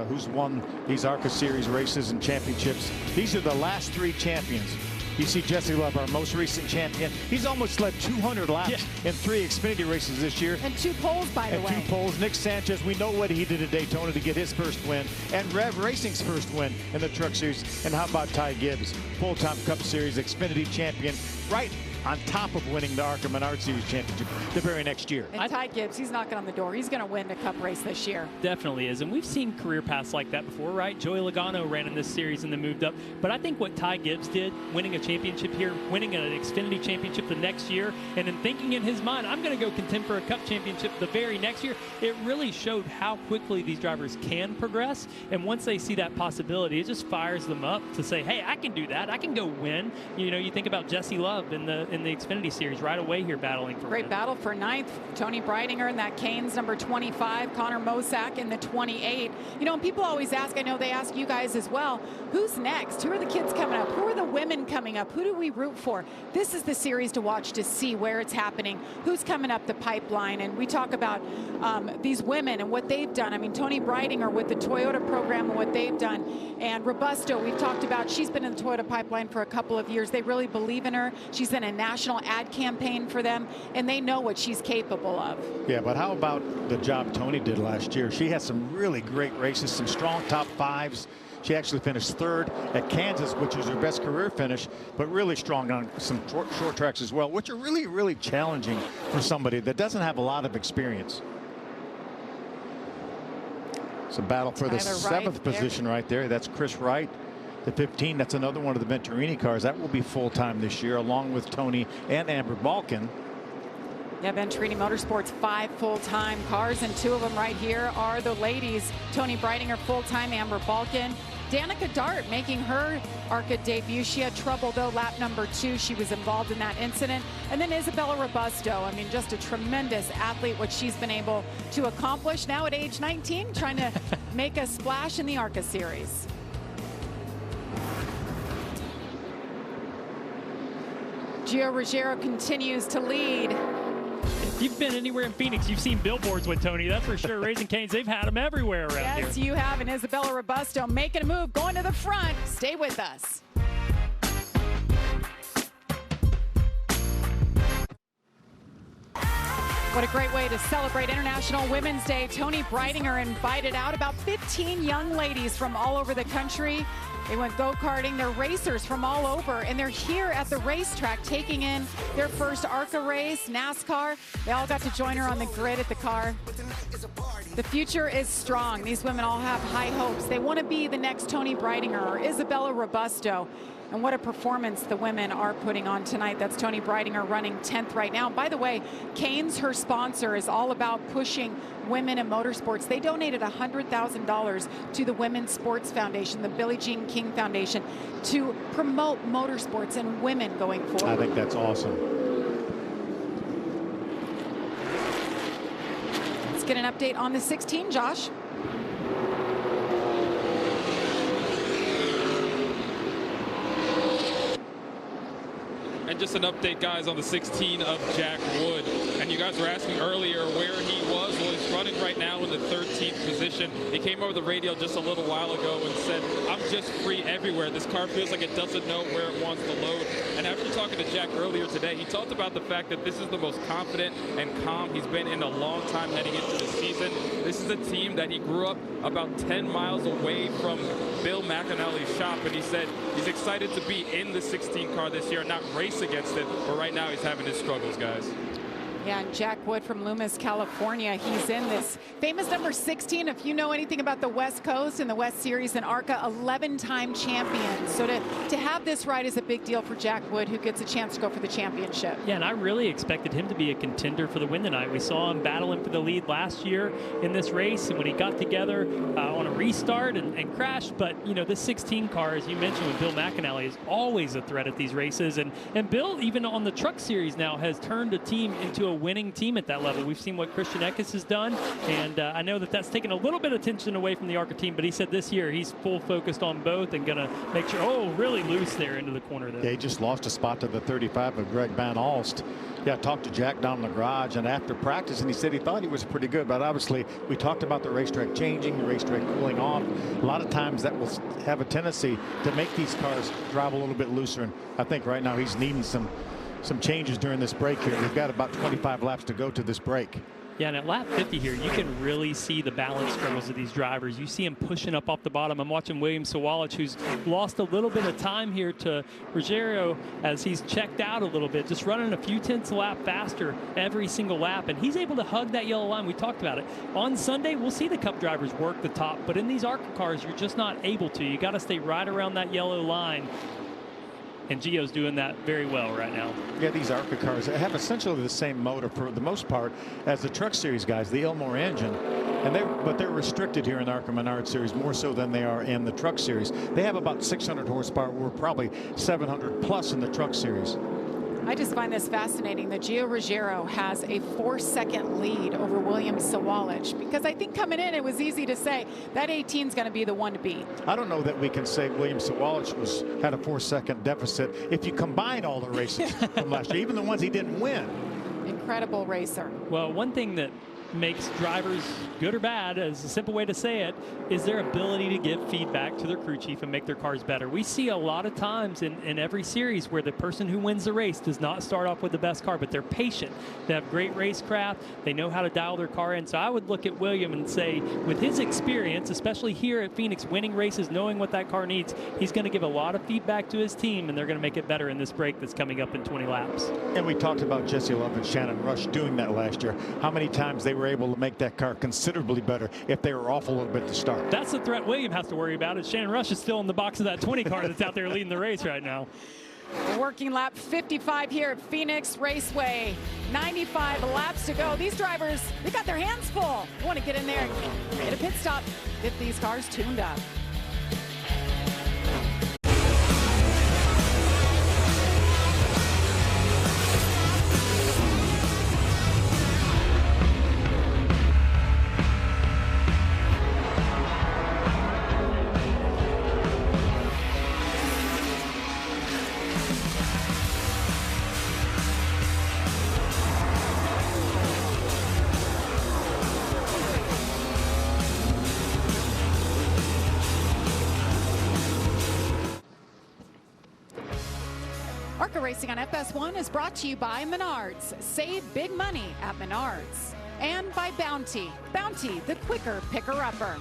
who's won these ARCA Series races and championships. These are the last 3 champions. You see Jesse Love, our most recent champion. He's almost led 200 laps in 3 Xfinity races this year.
And 2 poles, by the way.
And 2 poles. Nick Sanchez, we know what he did at Daytona to get his first win. And Rev Racing's first win in the Truck Series. And how about Ty Gibbs, full-time Cup Series Xfinity champion, right on top of winning the ARCA Menards Series championship the very next year.
And Ty Gibbs, he's knocking on the door. He's going to win the Cup race this year.
Definitely is. And we've seen career paths like that before, right? Joey Logano ran in this series and then moved up. But I think what Ty Gibbs did, winning a championship here, winning an Xfinity championship the next year, and then thinking in his mind, I'm going to go contend for a Cup championship the very next year, it really showed how quickly these drivers can progress. And once they see that possibility, it just fires them up to say, hey, I can do that. I can go win. You know, you think about Jesse Love in the in the Xfinity Series right away here, battling for
great battle for 9th. Tony Breidinger in that Canes number 25, Connor Mosack in the 28. You know, and people always ask, I know they ask you guys as well, who's next? Who are the kids coming up? Who are the women coming up? Who do we root for? This is the series to watch to see where it's happening, who's coming up the pipeline. And we talk about these women and what they've done. I mean, Tony Breidinger with the Toyota program and what they've done. And Robusto, we've talked about, she's been in the Toyota pipeline for a couple of years. They really believe in her. She's in a national ad campaign for them, and they know what she's capable of.
Yeah, but how about the job Tony did last year? She had some really great races, some strong top fives. She actually finished 3rd at Kansas, which was her best career finish, but really strong on some short tracks as well, which are really, really challenging for somebody that doesn't have a lot of experience. It's a battle for the 7th position right there. That's Chris Wright. The 15, that's another one of the Venturini cars. That will be full-time this year, along with Tony and Amber Balkin.
Yeah, Venturini Motorsports, 5 full-time cars, and 2 of them right here are the ladies. Tony Breidinger full-time, Amber Balkin. Danica Dart making her ARCA debut. She had trouble, though, lap number 2. She was involved in that incident. And then Isabella Robusto. I mean, just a tremendous athlete, what she's been able to accomplish now at age 19, trying to make a splash in the ARCA series. Gio Ruggiero continues to lead.
If you've been anywhere in Phoenix, you've seen billboards with Tony, that's for sure. Raising Cane's, they've had them everywhere around here.
Yes, you have. And Isabella Robusto making a move, going to the front. Stay with us. What a great way to celebrate International Women's Day. Tony Breidinger invited out about 15 young ladies from all over the country. They went go-karting. They're racers from all over, and they're here at the racetrack taking in their first ARCA race, NASCAR. They all got to join her on the grid at the car. The future is strong. These women all have high hopes. They want to be the next Tony Breidinger or Isabella Robusto. And what a performance the women are putting on tonight. That's Tony Breidinger running 10th right now. By the way, Canes, her sponsor, is all about pushing women in motorsports. They donated $100,000 to the Women's Sports Foundation, the Billie Jean King Foundation, to promote motorsports and women going forward.
I think that's awesome.
Let's get an update on the 16, Josh.
And just an update, guys, on the 16 of Jack Wood. And you guys were asking earlier where he was. Well, he's running right now in the 13th position. He came over the radio just a little while ago and said, I'm just free everywhere. This car feels like it doesn't know where it wants to load. And after talking to Jack earlier today, he talked about the fact that this is the most confident and calm he's been in a long time heading into the season. This is a team that he grew up about 10 miles away from Bill McAnally's shop, and he said he's excited to be in the 16 car this year, not race against it, but right now he's having his struggles, guys.
Yeah, and Jack Wood from Loomis, California, he's in this famous number 16. If you know anything about the West Coast and the West Series and ARCA, 11-time champion. So to have this ride is a big deal for Jack Wood, who gets a chance to go for the championship.
Yeah, and I really expected him to be a contender for the win tonight. We saw him battling for the lead last year in this race, and when he got together on a restart and crashed. But, you know, this 16 car, as you mentioned with Bill McAnally, is always a threat at these races. And Bill, even on the Truck Series now, has turned a team into a winning team at that level. We've seen what Christian Eckes has done, and I know that that's taken a little bit of attention away from the ARCA team, but he said this year he's full focused on both and going to make sure, really loose there into the corner there.
Yeah, he just lost a spot to the 35 of Greg Van Alst. Yeah, I talked to Jack down in the garage, and after practice, and he said he thought he was pretty good, but obviously we talked about the racetrack changing, the racetrack cooling off. A lot of times that will have a tendency to make these cars drive a little bit looser, and I think right now he's needing some changes during this break here. We've got about 25 laps to go to this break.
Yeah, and at lap 50 here, you can really see the balance struggles of these drivers. You see him pushing up off the bottom. I'm watching William Sawalich, who's lost a little bit of time here to Ruggiero as he's checked out a little bit, just running a few tenths a lap faster every single lap, and he's able to hug that yellow line. We talked about it. On Sunday, we'll see the Cup drivers work the top, but in these ARCA cars, you're just not able to. You got to stay right around that yellow line. And Gio's doing that very well right now.
Yeah, these ARCA cars have essentially the same motor for the most part as the Truck Series guys, the Ilmor engine. But they're restricted here in the ARCA Menards Series more so than they are in the Truck Series. They have about 600 horsepower. We're probably 700 plus in the Truck Series.
I just find this fascinating that Gio Ruggiero has a 4-second lead over William Sawalich, because I think coming in it was easy to say that 18 is going to be the one to beat.
I don't know that we can say William Sawalich had a 4-second deficit if you combine all the races from last year, even the ones he didn't win.
Incredible racer.
Well, one thing that makes drivers good or bad, as a simple way to say it, is their ability to give feedback to their crew chief and make their cars better. We see a lot of times in every series where the person who wins the race does not start off with the best car, but they're patient. They have great racecraft. They know how to dial their car in. So I would look at William and say, with his experience, especially here at Phoenix, winning races, knowing what that car needs, he's going to give a lot of feedback to his team, and they're going to make it better in this break that's coming up in 20 laps.
And we talked about Jesse Love and Shannon Rush doing that last year. How many times they were able to make that car considerably better if they were off a little bit to start.
That's the threat William has to worry about. Is Shannon Rush is still in the box of that 20 car that's out there leading the race right now.
Working lap 55 here at Phoenix Raceway. 95 laps to go. These drivers, they got their hands full. Want to get in there and get a pit stop, get these cars tuned up. ARCA Racing on FS1 is brought to you by Menards. Save big money at Menards. And by Bounty. Bounty, the quicker picker-upper.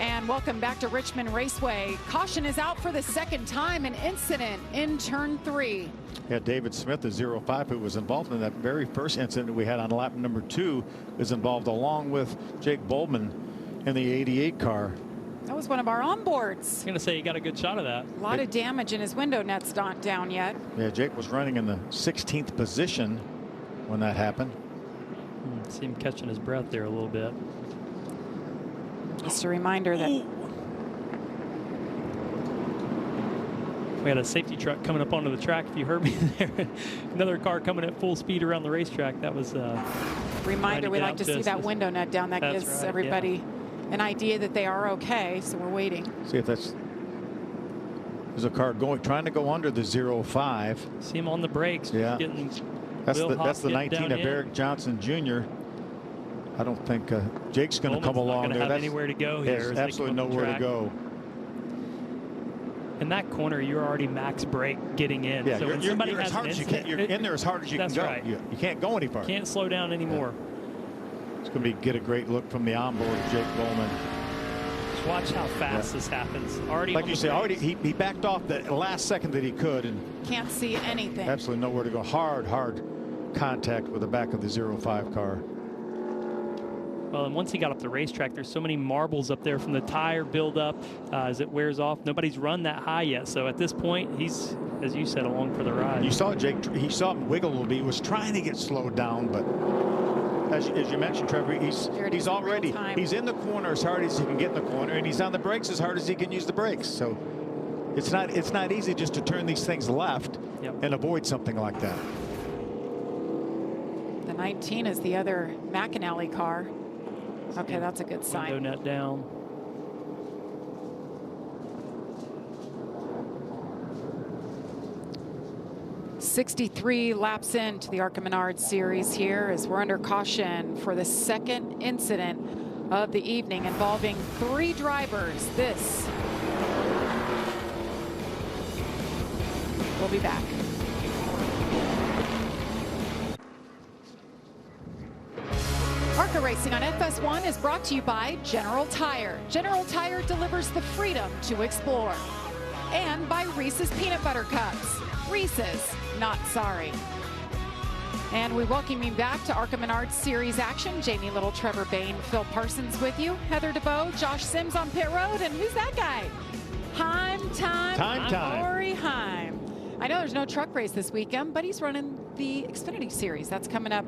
And welcome back to Richmond Raceway. Caution is out for the second time, an incident in turn 3.
Yeah, David Smith, the 05, who was involved in that very first incident we had on lap number 2, is involved along with Jake Boldman in the 88 car.
That was one of our onboards.
I'm going to say he got a good shot of that.
A lot of damage, and his window net's not down yet.
Yeah, Jake was running in the 16th position when that happened.
See him catching his breath there a little bit.
Just a reminder that
we had a safety truck coming up onto the track. If you heard me there, another car coming at full speed around the racetrack. That was
reminder. We like to see that window net down. That gives everybody an idea that they are okay. So we're waiting.
See if there's a car trying to go under the 05.
See him on the brakes.
Yeah, that's the 19 of Eric Johnson Jr. I don't think Jake's going to come along there.
Have anywhere to go here.
There's absolutely nowhere to go.
In that corner, you're already max brake getting in.
Yeah,
so when somebody has an incident,
you're in there as hard as you can go.
Right.
You can't go any farther.
Can't slow down anymore.
Yeah. It's going to get a great look from the onboard, Jake Bowman.
Just watch how fast this happens. Already,
like you say, he backed off the last second that he could, and
can't see anything.
Absolutely nowhere to go. Hard contact with the back of the 05 car.
Well, and once he got up the racetrack, there's so many marbles up there from the tire buildup as it wears off. Nobody's run that high yet. So at this point, he's, as you said, along for the ride.
You saw Jake, he saw him wiggle a little bit. He was trying to get slowed down, but as you mentioned, Trevor, he's already, he's in the corner as hard as he can get in the corner, and he's on the brakes as hard as he can use the brakes. So it's not easy just to turn these things left and avoid something like that.
The 19 is the other McAnally car. Okay, that's a good sign.
Window net down.
.63 laps into the ARCA Menards series here as we're under caution for the second incident of the evening involving 3 drivers. This. We'll be back. ARCA Racing on FS1 is brought to you by General Tire. General Tire delivers the freedom to explore. And by Reese's Peanut Butter Cups. Reese's, not sorry. And we welcome you back to ARCA Menards Series action. Jamie Little, Trevor Bain, Phil Parsons with you. Heather DeVoe, Josh Sims on pit road. And who's that guy? Time. Corey Heim. I know there's no truck race this weekend, but he's running the Xfinity Series. That's coming up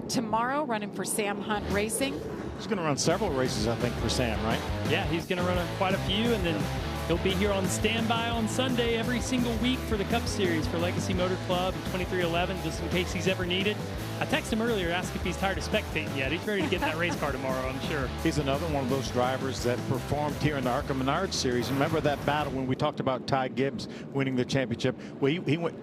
tomorrow, running for Sam Hunt Racing.
He's going to run several races, I think, for Sam, right?
Yeah, he's going to run quite a few, and then He'll be here on standby on Sunday every single week for the Cup Series for Legacy Motor Club and 2311, just in case he's ever needed. I texted him earlier, asked if he's tired of spectating yet. He's ready to get in that race car tomorrow, I'm sure.
He's another one of those drivers that performed here in the ARCA Menards series. Remember that battle when we talked about Ty Gibbs winning the championship? Well, he went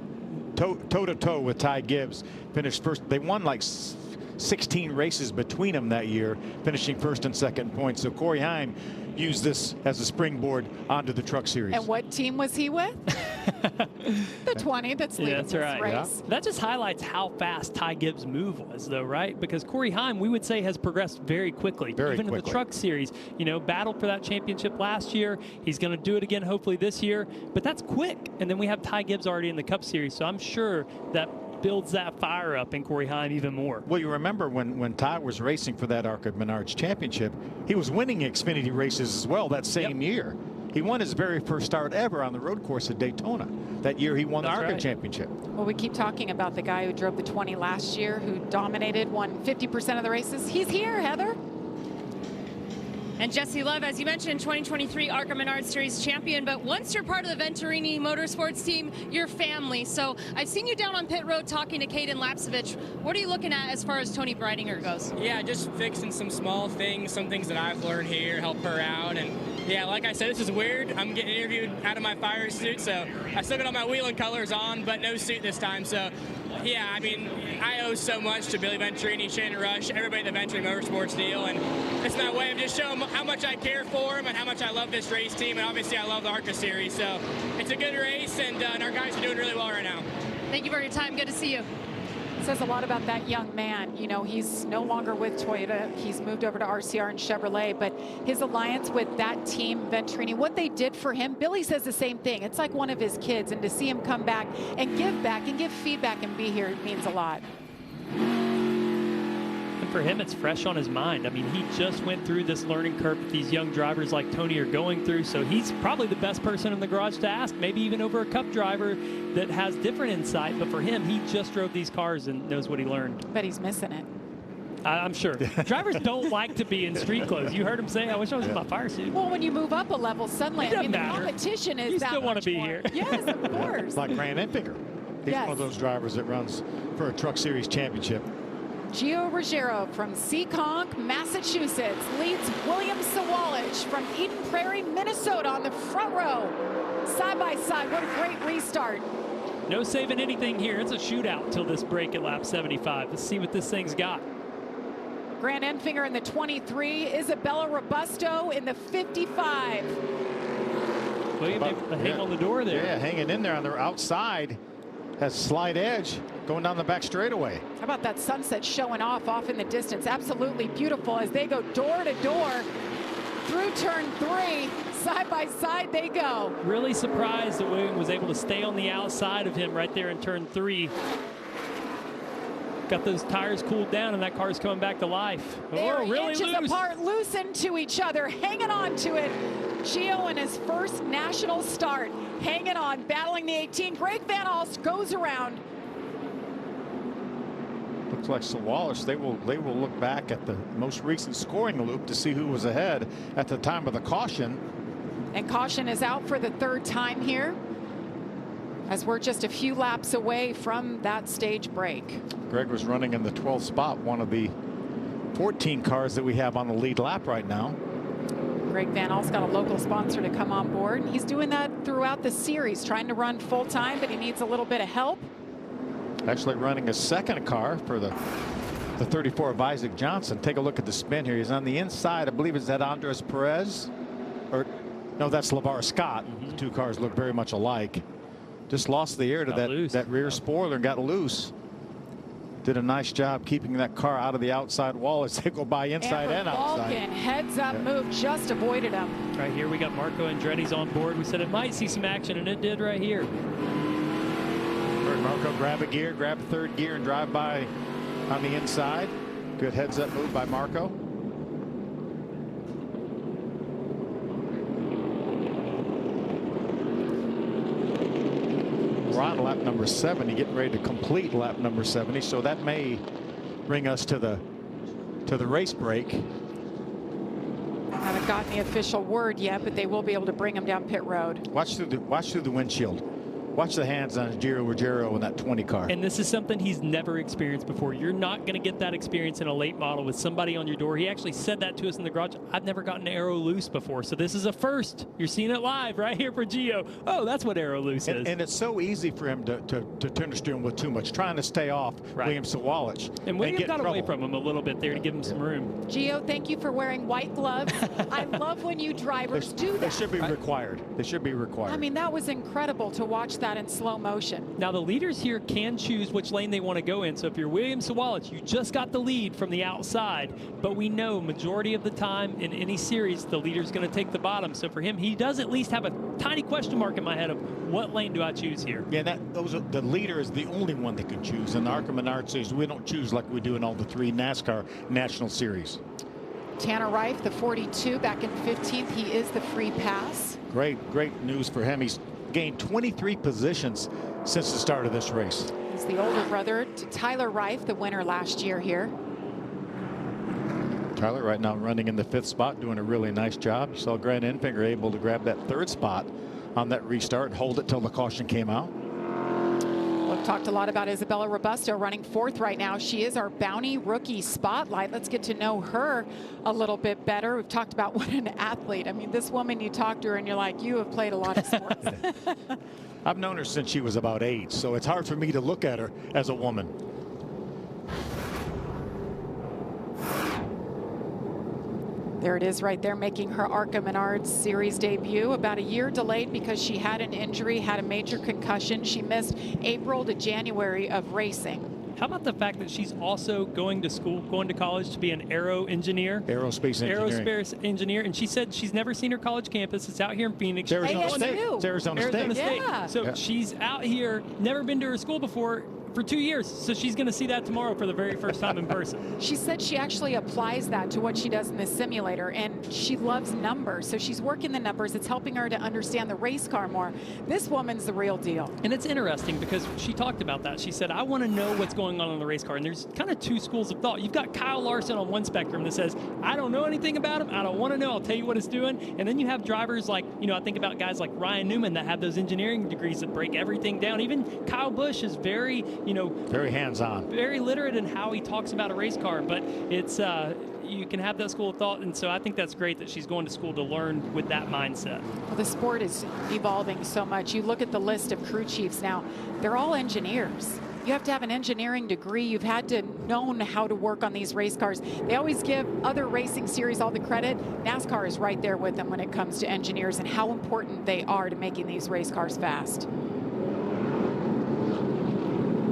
toe-to-toe with Ty Gibbs, finished first. They won like 16 races between them that year, finishing first and second points. So Corey Heim used this as a springboard onto the truck series.
And what team was he with? The 20 that's leading this race.
Yeah. That just highlights how fast Ty Gibbs' move was, though, right? Because Corey Heim, we would say, has progressed very quickly. Even in the truck series, you know, battled for that championship last year. He's going to do it again, hopefully, this year. But that's quick. And then we have Ty Gibbs already in the Cup Series, so I'm sure that builds that fire up in Corey Heim even more.
Well, you remember when Ty was racing for that ARCA Menards championship, he was winning Xfinity races as well that same year. He won his very first start ever on the road course at Daytona. That year he won the ARCA championship.
Well, we keep talking about the guy who drove the 20 last year, who dominated, won 50% of the races. He's here, Heather.
And Jesse Love, as you mentioned, 2023 ARCA Menards Series champion. But once you're part of the Venturini Motorsports team, you're family. So I've seen you down on pit road talking to Caden Lapsevich. What are you looking at as far as Tony Breidinger goes?
Yeah, just fixing some small things, some things that I've learned here, help her out. And yeah, like I said, this is weird. I'm getting interviewed out of my fire suit, so I still got all my wheeling colors on, but no suit this time. So yeah, I mean, I owe so much to Billy Venturini, Shannon Rush, everybody at the Venturini Motorsports deal, and it's my way of just showing how much I care for them and how much I love this race team, and obviously I love the ARCA series. So it's a good race, and our guys are doing really well right now.
Thank you for your time. Good to see you.
It says a lot about that young man. You know, he's no longer with Toyota. He's moved over to RCR and Chevrolet, but his alliance with that team, Venturini, what they did for him, Billy says the same thing. It's like one of his kids, and to see him come back and give feedback and be here means a lot.
And for him, it's fresh on his mind. I mean, he just went through this learning curve that these young drivers like Tony are going through, so he's probably the best person in the garage to ask, maybe even over a Cup driver that has different insight. But for him, he just drove these cars and knows what he learned.
But he's missing it.
I'm sure. Drivers don't like to be in street clothes. You heard him say, I wish I was in my fire suit.
Well, when you move up a level, suddenly, I mean, the competition is
you
that
still want to be
more.
here.
Yes, of course.
Like Grant Enfinger. He's one of those drivers that runs for a Truck Series championship.
Gio Ruggiero from Seekonk, Massachusetts, leads William Sawalich from Eden Prairie, Minnesota on the front row. Side by side, what a great restart.
No saving anything here. It's a shootout till this break at lap 75. Let's see what this thing's got.
Grant Enfinger in the 23, Isabella Robusto in the 55.
William, hang on the door there.
Yeah, hanging in there on their outside. Has slight edge going down the back straightaway.
How about that sunset showing off in the distance? Absolutely beautiful as they go door to door through turn 3. Side by side they go.
Really surprised that William was able to stay on the outside of him right there in turn 3. Got those tires cooled down and that car's coming back to life.
They're
really
inches
loose.
apart, loosened to each other, hanging on to it. Gio in his first national start, hanging on, battling the 18. Greg Van Alst goes around.
Looks like Sawalich, they will look back at the most recent scoring loop to see who was ahead at the time of the caution.
And caution is out for the 3rd time here, as we're just a few laps away from that stage break.
Greg was running in the 12th spot, one of the 14 cars that we have on the lead lap right now.
Greg Van Alst got a local sponsor to come on board. He's doing that throughout the series, trying to run full time, but he needs a little bit of help.
Actually running a second car for the 34 of Isaac Johnson. Take a look at the spin here. He's on the inside. I believe it's that Andres Perez, or no, that's LeVar Scott. The two cars look very much alike. Just lost the air to that rear spoiler and got loose. Did a nice job keeping that car out of the outside wall as they go by inside and outside.
Vulcan heads up move, just avoided him.
Right here we got Marco Andretti's on board. We said it might see some action, and it did right here.
Heard Marco grab a gear, grab a 3rd gear, and drive by on the inside. Good heads up move by Marco. We're on lap number 70, getting ready to complete lap number 70, so that may bring us to the race break.
Haven't gotten the official word yet, but they will be able to bring him down pit road.
Watch through the windshield. Watch the hands on Giro Ruggiero in that 20 car.
And this is something he's never experienced before. You're not going to get that experience in a late model with somebody on your door. He actually said that to us in the garage. I've never gotten aero loose before, so this is a first. You're seeing it live right here for Gio. Oh, that's what aero loose is.
And it's so easy for him to turn the steering wheel too much, trying to stay off William Sawalich.
And William got away from him a little bit there to give him some room.
Gio, thank you for wearing white gloves. I love when you drivers do that.
They should be required. They should be required.
I mean, that was incredible to watch that in slow motion.
Now, the leaders here can choose which lane they want to go in. So if you're William Sawalich, you just got the lead from the outside. But we know majority of the time in any series, the leader's going to take the bottom. So for him, he does at least have a tiny question mark in my head of what lane do I choose here?
Yeah, the leader is the only one that can choose. In the ARCA Menards series, we don't choose like we do in all the 3 NASCAR National Series.
Tanner Reif, the 42, back in 15th. He is the free pass.
Great news for him. He's gained 23 positions since the start of this race.
He's the older brother to Tyler Reif, the winner last year here.
Tyler right now running in the 5th spot, doing a really nice job. You saw Grant Enfinger able to grab that 3rd spot on that restart and hold it till the caution came out.
We've talked a lot about Isabella Robusto running 4th right now. She is our Bounty Rookie Spotlight. Let's get to know her a little bit better. We've talked about what an athlete. I mean, this woman, you talk to her and you're like, you have played a lot of sports.
I've known her since she was about 8, so it's hard for me to look at her as a woman.
There it is right there, making her ARCA Menards Series debut. About a year delayed because she had an injury, had a major concussion. She missed April to January of racing.
How about the fact that she's also going to college to be an aero engineer?
Aerospace
engineer. And she said she's never seen her college campus. It's out here in Phoenix.
Arizona State. It's Arizona State.
Yeah.
So she's out here, never been to her school before for 2 years. So she's going to see that tomorrow for the very first time in person.
She said she actually applies that to what she does in the simulator, and she loves numbers. So she's working the numbers. It's helping her to understand the race car more. This woman's the real deal.
And it's interesting because she talked about that. She said, I want to know what's going on in the race car. And there's kind of 2 schools of thought. You've got Kyle Larson on one spectrum that says, I don't know anything about him. I don't want to know. I'll tell you what it's doing. And then you have drivers like, I think about guys like Ryan Newman that have those engineering degrees that break everything down. Even Kyle Busch is very,
very hands-on,
very literate in how he talks about a race car. But it's you can have that school of thought, and so I think that's great that she's going to school to learn with that mindset.
Well, the sport is evolving so much. You look at the list of crew chiefs now; they're all engineers. You have to have an engineering degree. You've had to known how to work on these race cars. They always give other racing series all the credit. NASCAR is right there with them when it comes to engineers and how important they are to making these race cars fast.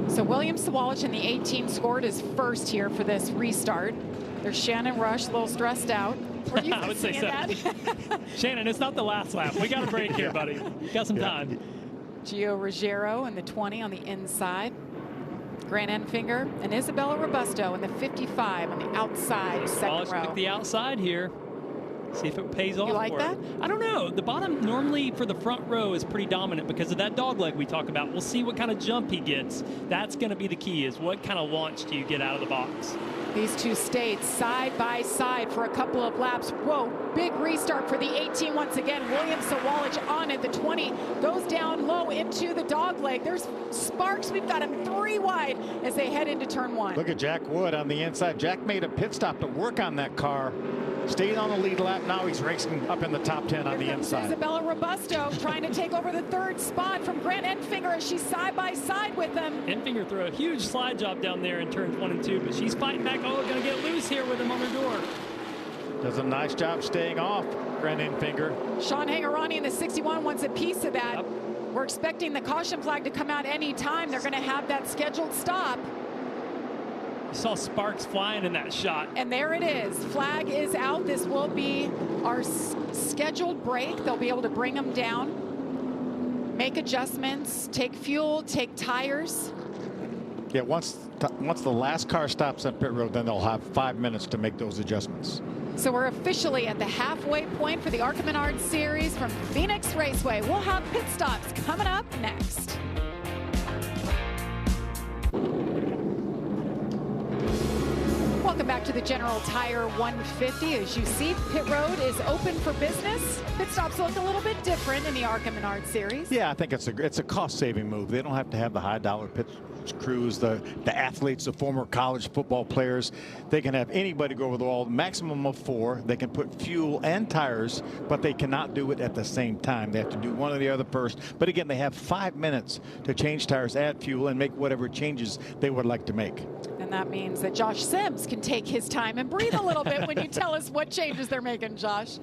So William Sawalich in the 18 scored his first here for this restart. There's Shannon Rush, a little stressed out. Were you
I would say so.
That?
Shannon, it's not the last lap. We got a break here, buddy. Got some time.
Gio Ruggiero in the 20 on the inside. Grant Enfinger and Isabella Robusto in the 55 on the outside, second row.
Pick the outside here. See if it pays off.
You like
for
that?
It. I don't know. The bottom normally for the front row is pretty dominant because of that dog leg we talk about. We'll see what kind of jump he gets. That's going to be the key, is what kind of launch do you get out of the box.
These 2 stayed side by side for a couple of laps. Whoa, big restart for the 18 once again. William Sawalich on it. The 20 goes down low into the dog leg. There's Sparks. We've got him 3 wide as they head into turn 1.
Look at Jack Wood on the inside. Jack made a pit stop to work on that car. Stayed on the lead lap. Now he's racing up in the top 10 on the inside.
Isabella Robusto trying to take over the 3rd spot from Grant Enfinger as she's side by side with them.
Enfinger threw a huge slide job down there in turns 1 and 2, but she's fighting back. Oh, going to get loose here with him on her door.
Does a nice job staying off Grant Enfinger.
Sean Hangarani in the 61 wants a piece of that. Yep. We're expecting the caution flag to come out any time. They're going to have that scheduled stop.
You saw sparks flying in that shot.
And there it is. Flag is out. This will be our scheduled break. They'll be able to bring them down, make adjustments, take fuel, take tires.
Yeah, once the last car stops on pit road, then they'll have 5 minutes to make those adjustments.
So we're officially at the halfway point for the ARCA Menards Series from Phoenix Raceway. We'll have pit stops coming up next. Welcome back to the General Tire 150. As you see, pit road is open for business. Pit stops look a little bit different in the ARCA Menards series.
Yeah, I think it's a cost-saving move. They don't have to have the high-dollar pit crews, the athletes, the former college football players. They can have anybody go over the wall, maximum of 4. They can put fuel and tires, but they cannot do it at the same time. They have to do one or the other first. But again, they have 5 minutes to change tires, add fuel, and make whatever changes they would like to make.
And that means that Josh Sims can take his time and breathe a little bit when you tell us what changes they're making, Josh.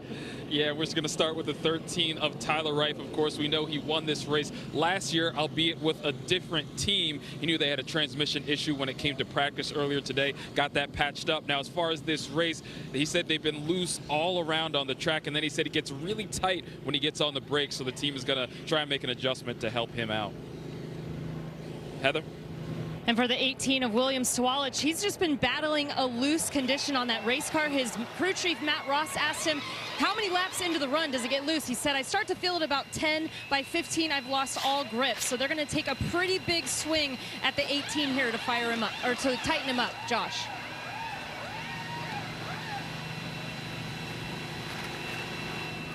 Yeah, we're just going to start with the 13 of Tyler Reif. Of course, we know he won this race last year, albeit with a different team. He knew they had a transmission issue when it came to practice earlier today. Got that patched up. Now, as far as this race, he said they've been loose all around on the track, and then he said it gets really tight when he gets on the brakes, so the team is going to try and make an adjustment to help him out. Heather?
And for the 18 of Williams Sawalich, he's just been battling a loose condition on that race car. His crew chief, Matt Ross, asked him, how many laps into the run does it get loose? He said, I start to feel it about 10. By 15, I've lost all grip. So they're going to take a pretty big swing at the 18 here to fire him up, or to tighten him up. Josh.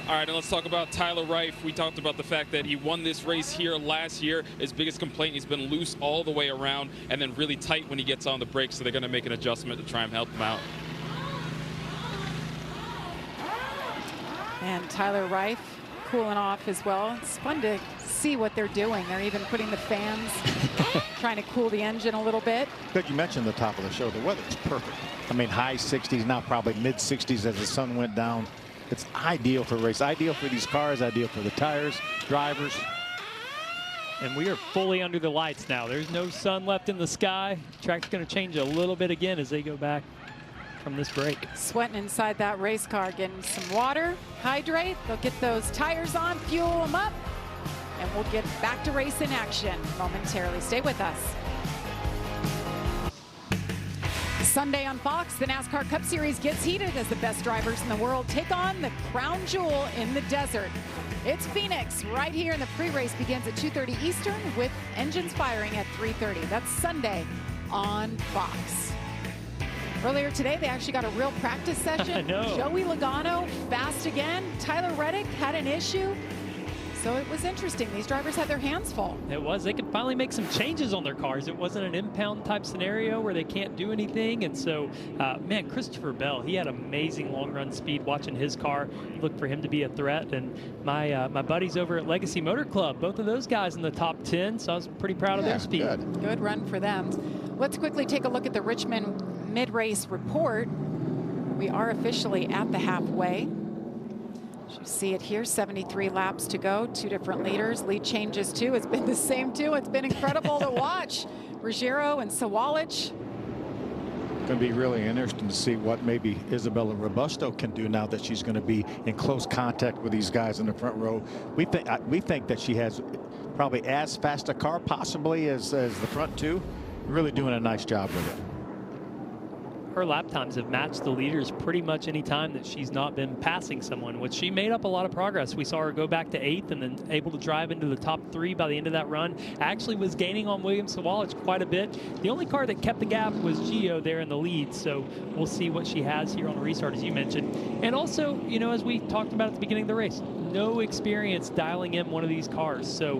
All right, and let's talk about Tyler Reif. We talked about the fact that he won this race here last year. His biggest complaint, he's been loose all the way around and then really tight when he gets on the brakes, so they're going to make an adjustment to try and help him out.
And Tyler Reif cooling off as well. It's fun to see what they're doing. They're even putting the fans, trying to cool the engine a little bit.
But you mentioned the top of the show, the weather is perfect. I mean, high 60s, now probably mid 60s as the sun went down. It's ideal for a race, ideal for these cars, ideal for the tires, drivers.
And we are fully under the lights now. There's no sun left in the sky. Track's going to change a little bit again as they go back from this break.
Sweating inside that race car, getting some water, hydrate. They'll get those tires on, fuel them up, and we'll get back to race in action momentarily. Stay with us. Sunday on Fox, the NASCAR Cup Series gets heated as the best drivers in the world take on the crown jewel in the desert. It's Phoenix right here, and the pre-race begins at 2:30 Eastern with engines firing at 3:30. That's Sunday on Fox. Earlier today, they actually got a real practice session.
I know.
Joey Logano fast again. Tyler Reddick had an issue. So it was interesting. These drivers had their hands full.
It was. They could finally make some changes on their cars. It wasn't an impound type scenario where they can't do anything. And so, man, Christopher Bell, he had amazing long run speed watching his car. Look for him to be a threat. And my buddies over at Legacy Motor Club, both of those guys in the top 10. So I was pretty proud of their speed.
Good run for them. Let's quickly take a look at the Richmond mid-race report. We are officially at the halfway. You see it here, 73 laps to go, 2 different leaders. Lead changes too. It's been the same too. It's been incredible to watch. Ruggiero and Sawalich.
Going to be really interesting to see what maybe Isabella Robusto can do now that she's going to be in close contact with these guys in the front row. We think that she has probably as fast a car possibly as the front two. Really doing a nice job with it.
Her lap times have matched the leaders pretty much any time that she's not been passing someone, which she made up a lot of progress. We saw her go back to 8th and then able to drive into the top 3 by the end of that run. Actually was gaining on William Sawalich quite a bit. The only car that kept the gap was Gio there in the lead, so we'll see what she has here on the restart, as you mentioned. And also, you know, as we talked about at the beginning of the race, no experience dialing in one of these cars, so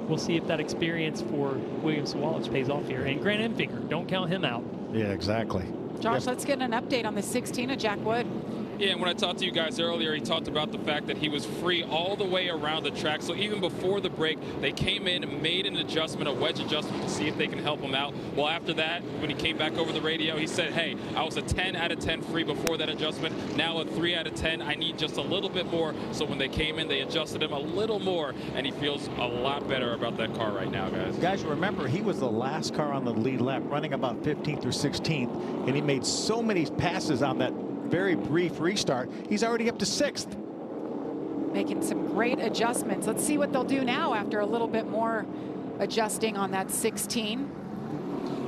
we'll see if that experience for William Sawalich pays off here. And Grant Enfinger, don't count him out.
Yeah, exactly.
Josh, let's get an update on the 16 of Jack Wood.
Yeah, and when I talked to you guys earlier, he talked about the fact that he was free all the way around the track. So even before the break, they came in and made an adjustment, a wedge adjustment, to see if they can help him out. Well, after that, when he came back over the radio, he said, hey, I was a 10 out of 10 free before that adjustment. Now a 3 out of 10. I need just a little bit more. So when they came in, they adjusted him a little more, and he feels a lot better about that car right now, guys.
Guys, remember, he was the last car on the lead lap, running about 15th or 16th, and he made so many passes on that very brief restart. He's already up to 6th.
Making some great adjustments. Let's see what they'll do now after a little bit more adjusting on that 16.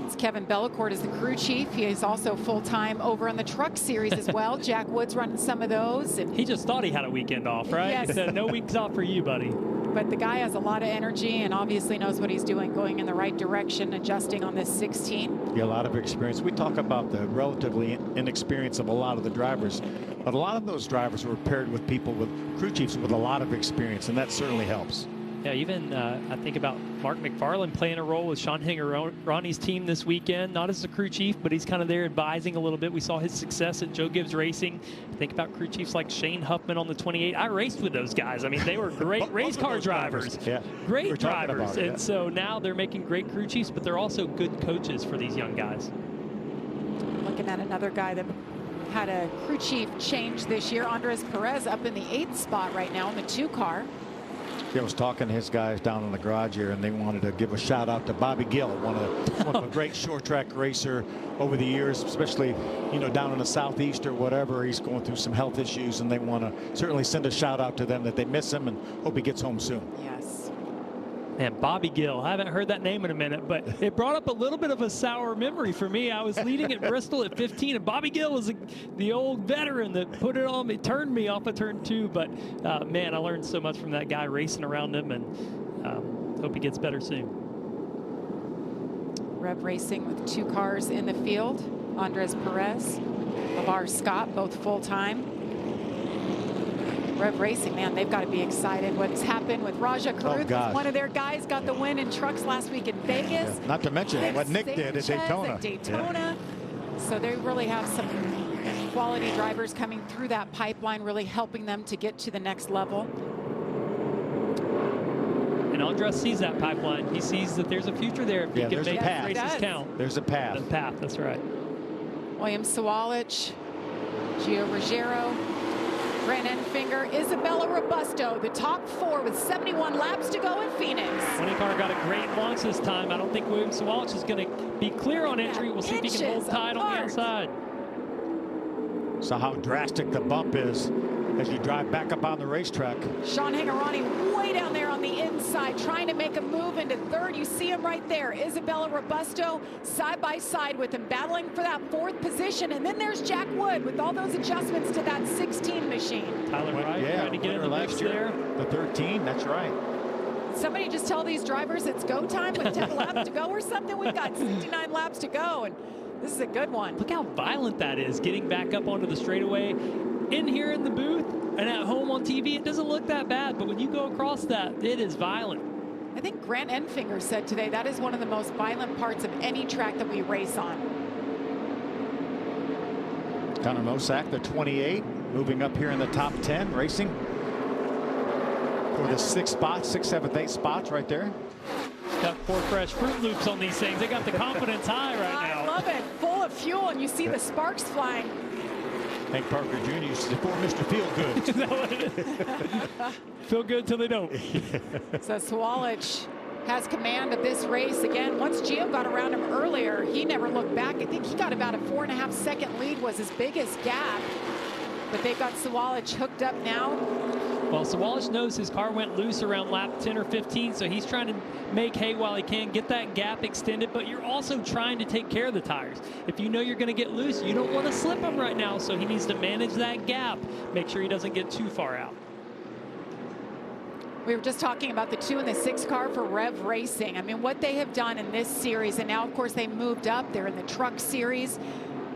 It's Kevin Bellecourt is the crew chief. He is also full-time over in the truck series as well. Jack Wood's running some of those. And
he just thought he had a weekend off, right?
Yes.
He said, no weeks off for you, buddy.
But the guy has a lot of energy and obviously knows what he's doing, going in the right direction, adjusting on this 16.
Yeah, a lot of experience. We talk about the relatively inexperience of a lot of the drivers, but a lot of those drivers were paired with people with crew chiefs with a lot of experience, and that certainly helps.
Yeah, even I think about Mark McFarland playing a role with Sean Hingaroni's team this weekend, not as a crew chief, but he's kind of there advising a little bit. We saw his success at Joe Gibbs Racing. Think about crew chiefs like Shane Huffman on the 28. I raced with those guys. I mean, they were great race car drivers.
Yeah.
Great drivers. And so now they're making great crew chiefs, but they're also good coaches for these young guys.
Looking at another guy that had a crew chief change this year, Andres Perez up in the 8th spot right now in the 2 car.
I was talking to his guys down in the garage here, and they wanted to give a shout out to Bobby Gill, one of a great short track racer over the years, especially, you know, down in the Southeast or whatever. He's going through some health issues, and they want to certainly send a shout out to them that they miss him and hope he gets home soon.
Yes.
Man, Bobby Gill, I haven't heard that name in a minute, but it brought up a little bit of a sour memory for me. I was leading at Bristol at 15, and Bobby Gill was the old veteran that put it on me, turned me off of turn 2. But man, I learned so much from that guy racing around him, and hope he gets better soon.
Rev Racing with 2 cars in the field. Andres Perez, LeVar Scott, both full-time. Rev Racing, man, they've got to be excited. What's happened with Raja Caruth, one of their guys, got the win in trucks last week in Vegas.
Yeah, not to mention what Nick did at Daytona.
Yeah. So they really have some quality drivers coming through that pipeline, really helping them to get to the next level.
And Andres sees that pipeline. He sees that there's a future there if he can make races count.
There's a path.
The path, that's right.
William Sawalich, Gio Ruggiero, Grant Enfinger, Isabella Robusto, the top 4 with 71 laps to go in Phoenix.
20 car got a great launch this time. I don't think William Sawalich is going to be clear on entry. We'll see if he can hold tight on the outside.
So how drastic the bump is as you drive back up on the racetrack.
Sean Hingarani way down there on the inside, trying to make a move into 3rd. You see him right there. Isabella Robusto side by side with him, battling for that 4th position. And then there's Jack Wood with all those adjustments to that 16 machine.
Tyler Wright trying to get in the mix there.
The 13, that's right.
Somebody just tell these drivers it's go time with 10 laps to go or something. We've got 69 laps to go, and this is a good one.
Look how violent that is, getting back up onto the straightaway. In here in the booth and at home on TV, it doesn't look that bad, but when you go across that, it is violent.
I think Grant Enfinger said today that is one of the most violent parts of any track that we race on.
Connor Mosack, the 28, moving up here in the top 10, racing for the 6th spot, 6th, 7th, 8th spots right there.
Got 4 fresh Fruit Loops on these things. They got the confidence high right now.
I love it. Full of fuel, and you see the sparks flying.
Hank Parker Jr. used to say, "Poor Mr. Feel Good."
Is that what it is? Feel good till they don't.
So Sawalich has command of this race again. Once Gio got around him earlier, he never looked back. I think he got about a 4.5-second lead was his biggest gap. But they've got Sawalich hooked up now.
Well, Sawalich knows his car went loose around lap 10 or 15, so he's trying to make hay while he can, get that gap extended, but you're also trying to take care of the tires. If you know you're going to get loose, you don't want to slip them right now, so he needs to manage that gap, make sure he doesn't get too far out.
We were just talking about the 2 and the 6 car for Rev Racing. I mean, what they have done in this series, and now, of course, they moved up. They're in the truck series.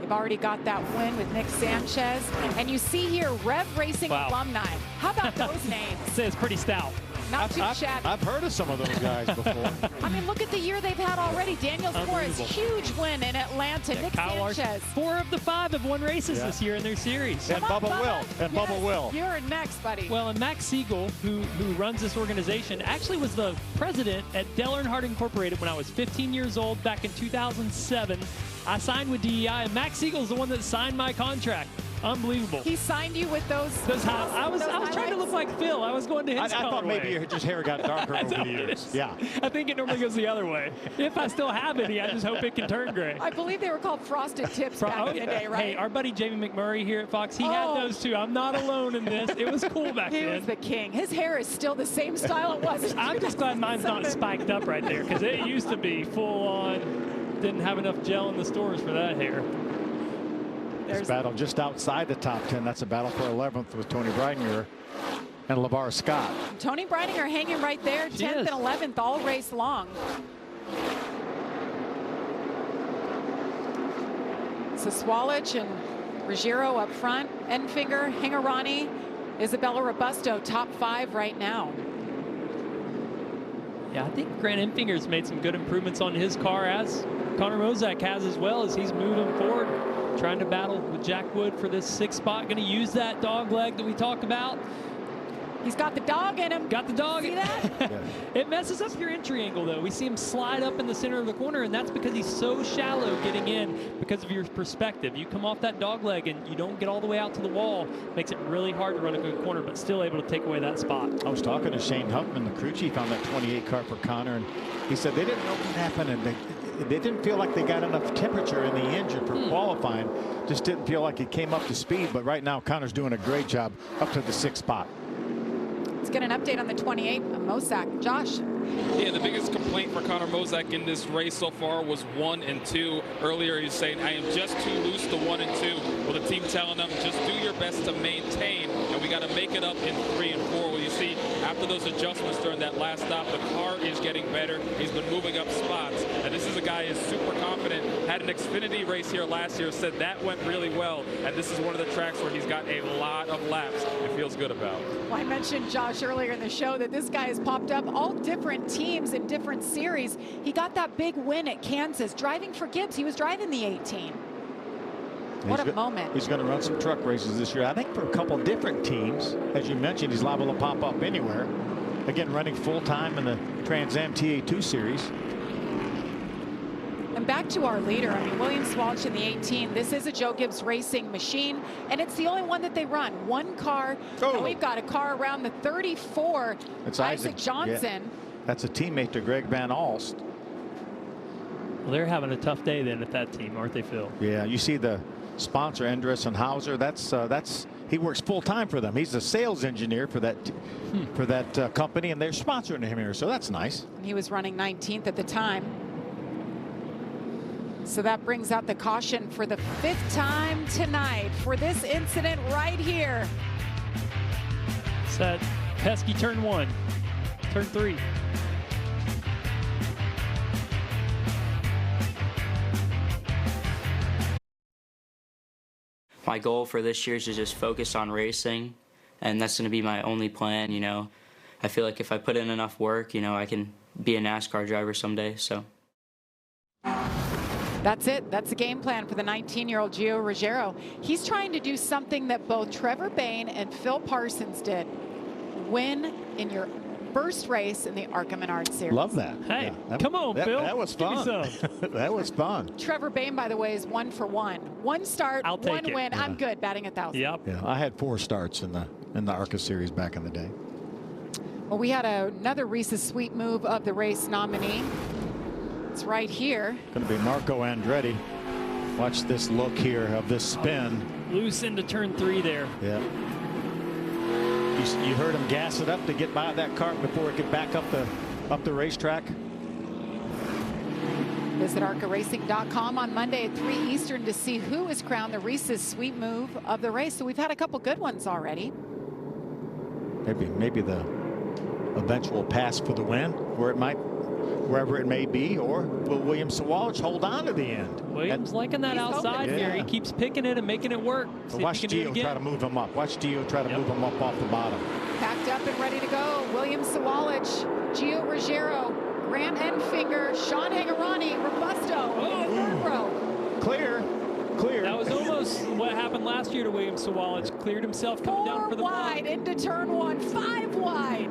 They've already got that win with Nick Sanchez. And you see here, Rev Racing alumni. How about those names?
It's pretty stout.
Not too shabby.
I've heard of some of those guys before.
I mean, look at the year they've had already. Daniel Suarez, huge win in Atlanta. Nick Sanchez.
4 of the 5 have won races this year in their series.
And Bubba Will. And Bubba Will.
You're next, buddy.
Well, and Max Siegel, who runs this organization, actually was the president at Dale Earnhardt Incorporated when I was 15 years old back in 2007. I signed with DEI, and Max Siegel's the one that signed my contract. Unbelievable.
He signed you with those
I was trying to look like Phil. I was going to his
I thought maybe your hair got darker over the years. Yeah.
I think it normally goes the other way. If I still have any, I just hope it can turn gray.
I believe they were called frosted tips back in the day, right?
Hey, our buddy Jamie McMurray here at Fox, he had those too. I'm not alone in this. It was cool back then.
He was the king. His hair is still the same style it was.
I'm just glad mine's not spiked up right there, because it used to be full on. Didn't have enough gel in the stores for that hair.
This battle just outside the top 10. That's a battle for 11th with Tony Breidenmuller. and LeVar Scott.
Tony Breidinger hanging right there, 10th and 11th all race long. So Swalich and Ruggiero up front, Enfinger, Hingarani, Isabella Robusto, top 5 right now.
Yeah, I think Grant Enfinger's made some good improvements on his car, as Connor Mozak has as well, as he's moving forward, trying to battle with Jack Wood for this 6th spot. Going to use that dog leg that we talked about.
He's got the dog in him.
Got the dog.
See that?
It messes up your entry angle, though. We see him slide up in the center of the corner, and that's because he's so shallow getting in because of your perspective. You come off that dog leg and you don't get all the way out to the wall. Makes it really hard to run a good corner, but still able to take away that spot.
I was talking to Shane Huffman, the crew chief on that 28 car for Connor, and he said they didn't know what happened, and they didn't feel like they got enough temperature in the engine for qualifying. Just didn't feel like it came up to speed, but right now Connor's doing a great job up to the 6th spot.
Let's get an update on the 28, Mosak. Josh.
Yeah, the biggest complaint for Connor Mozak in this race so far was 1 and 2. Earlier he was saying, I am just too loose to 1 and 2. Well, the team telling them, just do your best to maintain, and we got to make it up in 3 and 4. Well, you see, after those adjustments during that last stop, the car is getting better. He's been moving up spots, and this is a guy who's super confident. Had an Xfinity race here last year, said that went really well, and this is one of the tracks where he's got a lot of laps it feels good about.
Well, I mentioned, Josh, earlier in the show that this guy has popped up all different teams in different series. He got that big win at Kansas, driving for Gibbs. He was driving the 18. What a moment.
He's going to run some truck races this year, I think, for a couple different teams. As you mentioned, he's liable to pop up anywhere. Again, running full-time in the Trans Am TA2 series.
And back to our leader, I mean, William Swalich in the 18. This is a Joe Gibbs Racing machine, and it's the only one that they run. One car. And we've got a car around the 34.
It's
Isaac Johnson.
Yeah. That's a teammate to Greg Van Alst.
Well, they're having a tough day then at that team, aren't they, Phil?
Yeah, you see the sponsor, Endress and Hauser. That's he works full-time for them. He's a sales engineer for that company, and they're sponsoring him here, so that's nice.
He was running 19th at the time. So that brings out the caution for the 5th time tonight for this incident right here.
It's that pesky turn 1, turn 3.
My goal for this year is to just focus on racing, and that's going to be my only plan. You know, I feel like if I put in enough work, you know, I can be a NASCAR driver someday. So.
That's it. That's the game plan for the 19-year-old Gio Ruggiero. He's trying to do something that both Trevor Bayne and Phil Parsons did. Win in your first race in the ARCA Menards series.
Love that.
Hey, come on, Phil.
That was fun. That was fun.
Trevor Bayne, by the way, is 1 for 1. One start, one win. Yeah. I'm good batting 1,000.
Yep.
Yeah, I had 4 starts in the ARCA series back in the day.
Well, we had another Reese's Sweet Move of the race nominee. It's right here.
Going to be Marco Andretti. Watch this look here of this spin.
Loose into turn 3 there.
Yeah. You heard him gas it up to get by that car before it could back up the racetrack.
Visit ARCARacing.com on Monday at 3 Eastern to see who is crowned the Reese's Sweet Move of the race. So we've had a couple good ones already.
Maybe the eventual pass for the win, wherever it may be, or will William Swalich hold on to the end?
Williams liking that outside here. He keeps picking it and making it work.
Watch Gio try to move him up. Watch Gio try to move him up off the bottom.
Packed up and ready to go. William Swalich, Gio Ruggiero, Grant Enfinger, Sean Hingarani, Robusto in the third row.
Clear.
That was almost what happened last year to William Swalich. Cleared himself coming down for the
wide
block.
Into turn 1, 5 wide.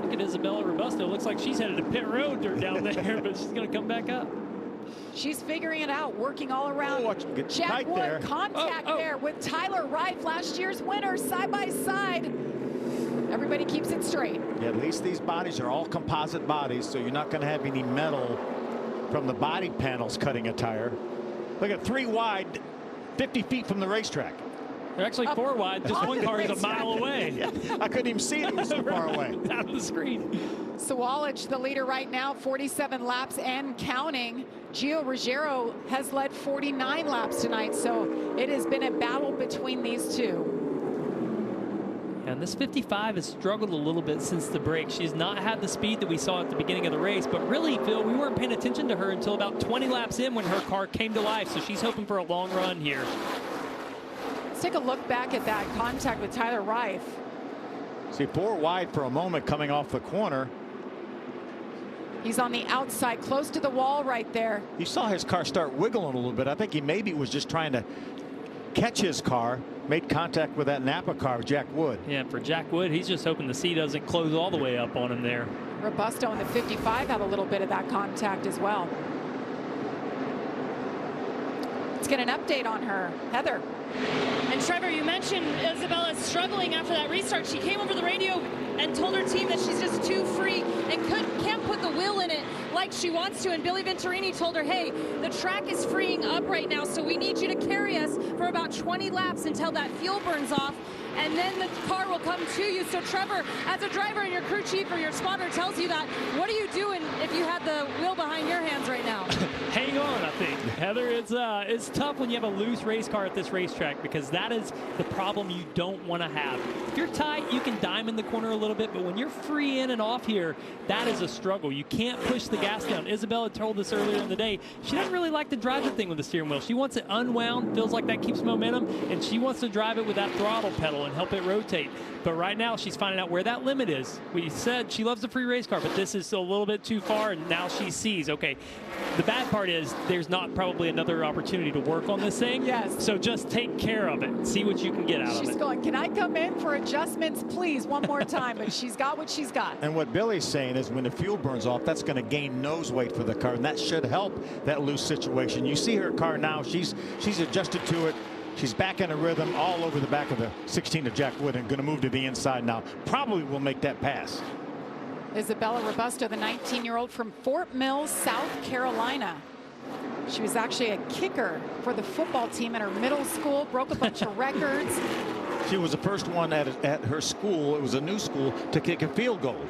Look at Isabella Robusto. Looks like she's headed to pit road down there, but she's going to come back up.
She's figuring it out, working all around. Jack Wood,
there.
contact there with Tyler Reif, last year's winner, side by side. Everybody keeps it straight.
Yeah, at least these bodies are all composite bodies, so you're not going to have any metal from the body panels cutting a tire. Look at 3 wide, 50 feet from the racetrack.
They're actually 4 wide. Just one car is a mile away.
Yeah, I couldn't even see it. It was so far away.
Out of the screen.
Swalich, the leader right now, 47 laps and counting. Gio Ruggiero has led 49 laps tonight, so it has been a battle between these two.
And this 55 has struggled a little bit since the break. She's not had the speed that we saw at the beginning of the race, but really, Phil, we weren't paying attention to her until about 20 laps in when her car came to life, so she's hoping for a long run here.
Let's take a look back at that contact with Tyler Reif.
See, 4 wide for a moment coming off the corner.
He's on the outside, close to the wall right there.
You saw his car start wiggling a little bit. I think he maybe was just trying to catch his car, made contact with that Napa car, Jack Wood.
Yeah, for Jack Wood, he's just hoping the C doesn't close all the way up on him there.
Robusto and the 55 have a little bit of that contact as well. Let's get an update on her. Heather.
And Trevor, you mentioned Isabella struggling after that restart. She came over the radio and told her team that she's just too free and can't put the wheel in it like she wants to. And Billy Venturini told her, hey, the track is freeing up right now, so we need you to carry us for about 20 laps until that fuel burns off, and then the car will come to you. So Trevor, as a driver and your crew chief or your spotter tells you that, what are you doing if you had the wheel behind your hands right now?
Hang on, I think. Heather, it's tough when you have a loose race car at this racetrack, because that is the problem you don't want to have. If you're tight, you can diamond the corner a little bit, but when you're free in and off here, that is a struggle. You can't push the gas down. Isabella told us earlier in the day, she doesn't really like to drive the thing with the steering wheel. She wants it unwound, feels like that keeps momentum, and she wants to drive it with that throttle pedal and help it rotate. But right now, she's finding out where that limit is. We said she loves the free race car, but this is a little bit too far, and now she sees, okay, the bad part is there's not probably another opportunity to work on this thing.
Yes.
So just take care of it. See what you can get out of it.
She's going, can I come in for adjustments, please, one more time? But she's got what she's got.
And what Billy's saying is when the fuel burns off, that's going to gain nose weight for the car, and that should help that loose situation. You see her car now, she's adjusted to it. She's back in a rhythm all over the back of the 16 of Jack Wood and going to move to the inside now. Probably will make that pass.
Isabella Robusto, the 19-year-old from Fort Mill, South Carolina. She was actually a kicker for the football team in her middle school, broke a bunch of records.
She was the first one at her school, it was a new school, to kick a field goal.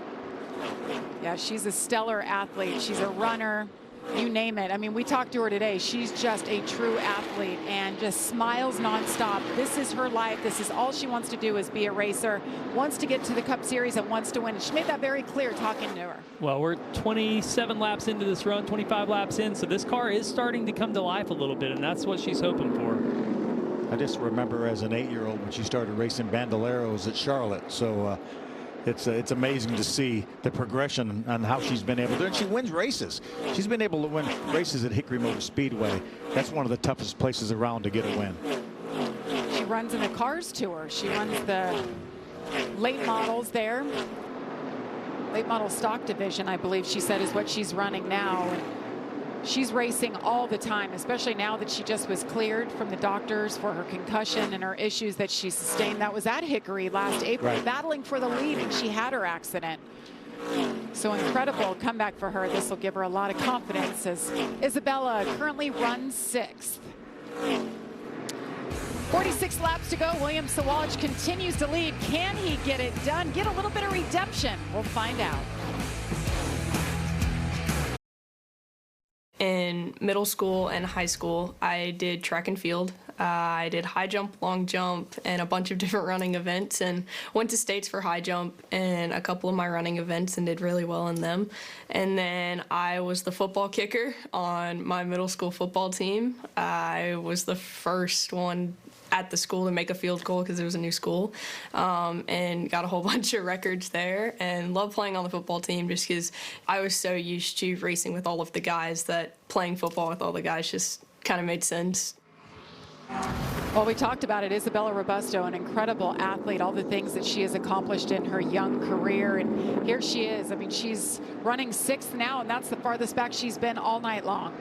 Yeah, she's a stellar athlete. She's a runner, you name it. I mean, we talked to her today. She's just a true athlete and just smiles nonstop. This is her life. This is all she wants to do, is be a racer, wants to get to the Cup Series and wants to win. And she made that very clear talking to her.
Well, we're 27 laps into this run, 25 laps in, so this car is starting to come to life a little bit, and that's what she's hoping for.
I just remember as an 8-year-old when she started racing Bandoleros at Charlotte. So it's amazing to see the progression on how she's been able to, and she wins races. She's been able to win races at Hickory Motor Speedway. That's one of the toughest places around to get a win.
She runs in the Cars Tour. She runs the late models there. Late model stock division, I believe she said, is what she's running now. And she's racing all the time, especially now that she just was cleared from the doctors for her concussion and her issues that she sustained. That was at Hickory last April, right, battling for the lead, and she had her accident. So incredible comeback for her. This will give her a lot of confidence as Isabella currently runs 6th. 46 laps to go. William Sawalich continues to lead. Can he get it done? Get a little bit of redemption? We'll find out.
In middle school and high school, I did track and field. I did high jump, long jump, and a bunch of different running events, and went to states for high jump and a couple of my running events and did really well in them. And then I was the football kicker on my middle school football team. I was the first one at the school to make a field goal because it was a new school, and got a whole bunch of records there, and loved playing on the football team just because I was so used to racing with all of the guys that playing football with all the guys just kind of made sense.
Well, we talked about it. Isabella Robusto, an incredible athlete, all the things that she has accomplished in her young career. And here she is. I mean, she's running 6th now, and that's the farthest back she's been all night long.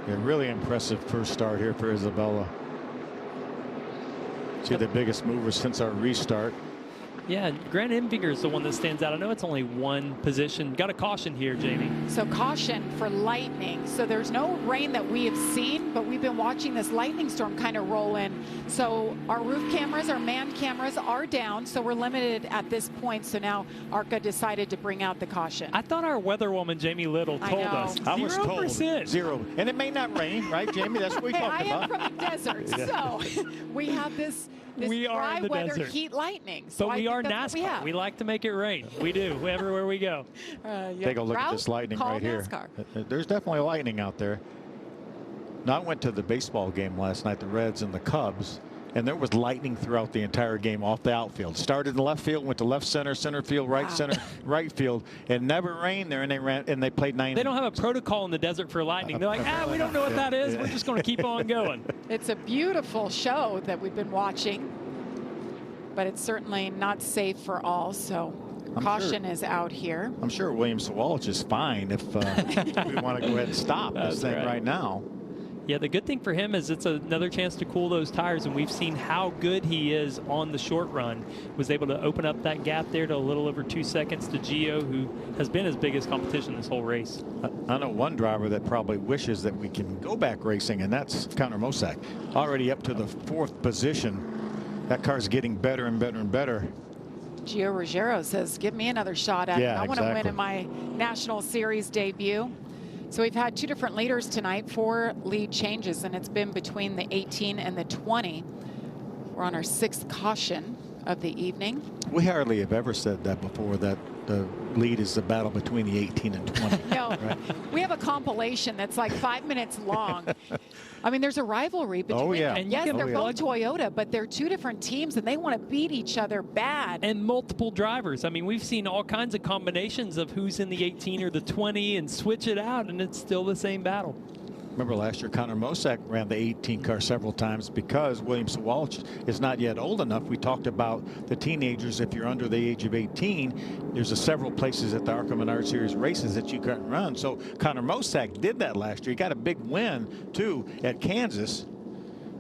Yeah, really impressive first start here for Isabella. She's the biggest mover since our restart.
Yeah, Grant Enviger is the one that stands out. I know it's only one position. Got a caution here, Jamie.
So caution for lightning. So there's no rain that we have seen, but we've been watching this lightning storm kind of roll in. So our roof cameras, our manned cameras are down, so we're limited at this point. So now ARCA decided to bring out the caution.
I thought our weather woman, Jamie Little, told us.
I was told
0%.
And it may not rain, right, Jamie? That's what we talked about.
I am from the desert, so we have this this
we are
dry
in the
weather
desert.
heat lightning. So
But we are
that's what
NASCAR.
we
like to make it rain. We do, everywhere we go.
Take a look at this lightning right here. There's definitely lightning out there. Now, I went to the baseball game last night, the Reds and the Cubs, and there was lightning throughout the entire game off the outfield. Started in left field, went to left center, center field, right center, right field. It never rained there, and they played 9.
They don't have a protocol in the desert for lightning. They're like, we don't know what that is. We're just going to keep on going.
It's a beautiful show that we've been watching, but it's certainly not safe for all. So caution is out here.
I'm sure William Sawalich is fine if we want to go ahead and stop this thing right now.
Yeah, the good thing for him is it's another chance to cool those tires, and we've seen how good he is on the short run. Was able to open up that gap there to a little over 2 seconds to Gio, who has been his biggest competition this whole race.
I know one driver that probably wishes that we can go back racing, and that's Connor Mosack. Already up to the 4th position. That car's getting better and better and better.
Gio Ruggiero says, give me another shot at it. I want to win in my National Series debut. So we've had 2 different leaders tonight, 4 lead changes, and it's been between the 18 and the 20. We're on our 6th caution of the evening.
We hardly have ever said that before, that the lead is the battle between the 18 and 20.
No,
right?
We have a compilation that's like 5 minutes long. I mean, there's a rivalry between them.
And
yes, they're both Toyota, but they're 2 different teams, and they want to beat each other bad.
And multiple drivers. I mean, we've seen all kinds of combinations of who's in the 18 or the 20 and switch it out, and it's still the same battle.
Remember last year, Connor Mosack ran the 18 car several times because William Sawalich is not yet old enough. We talked about the teenagers. If you're under the age of 18, there's several places at the ARCA Menards Series races that you can run. So Connor Mosack did that last year. He got a big win, too, at Kansas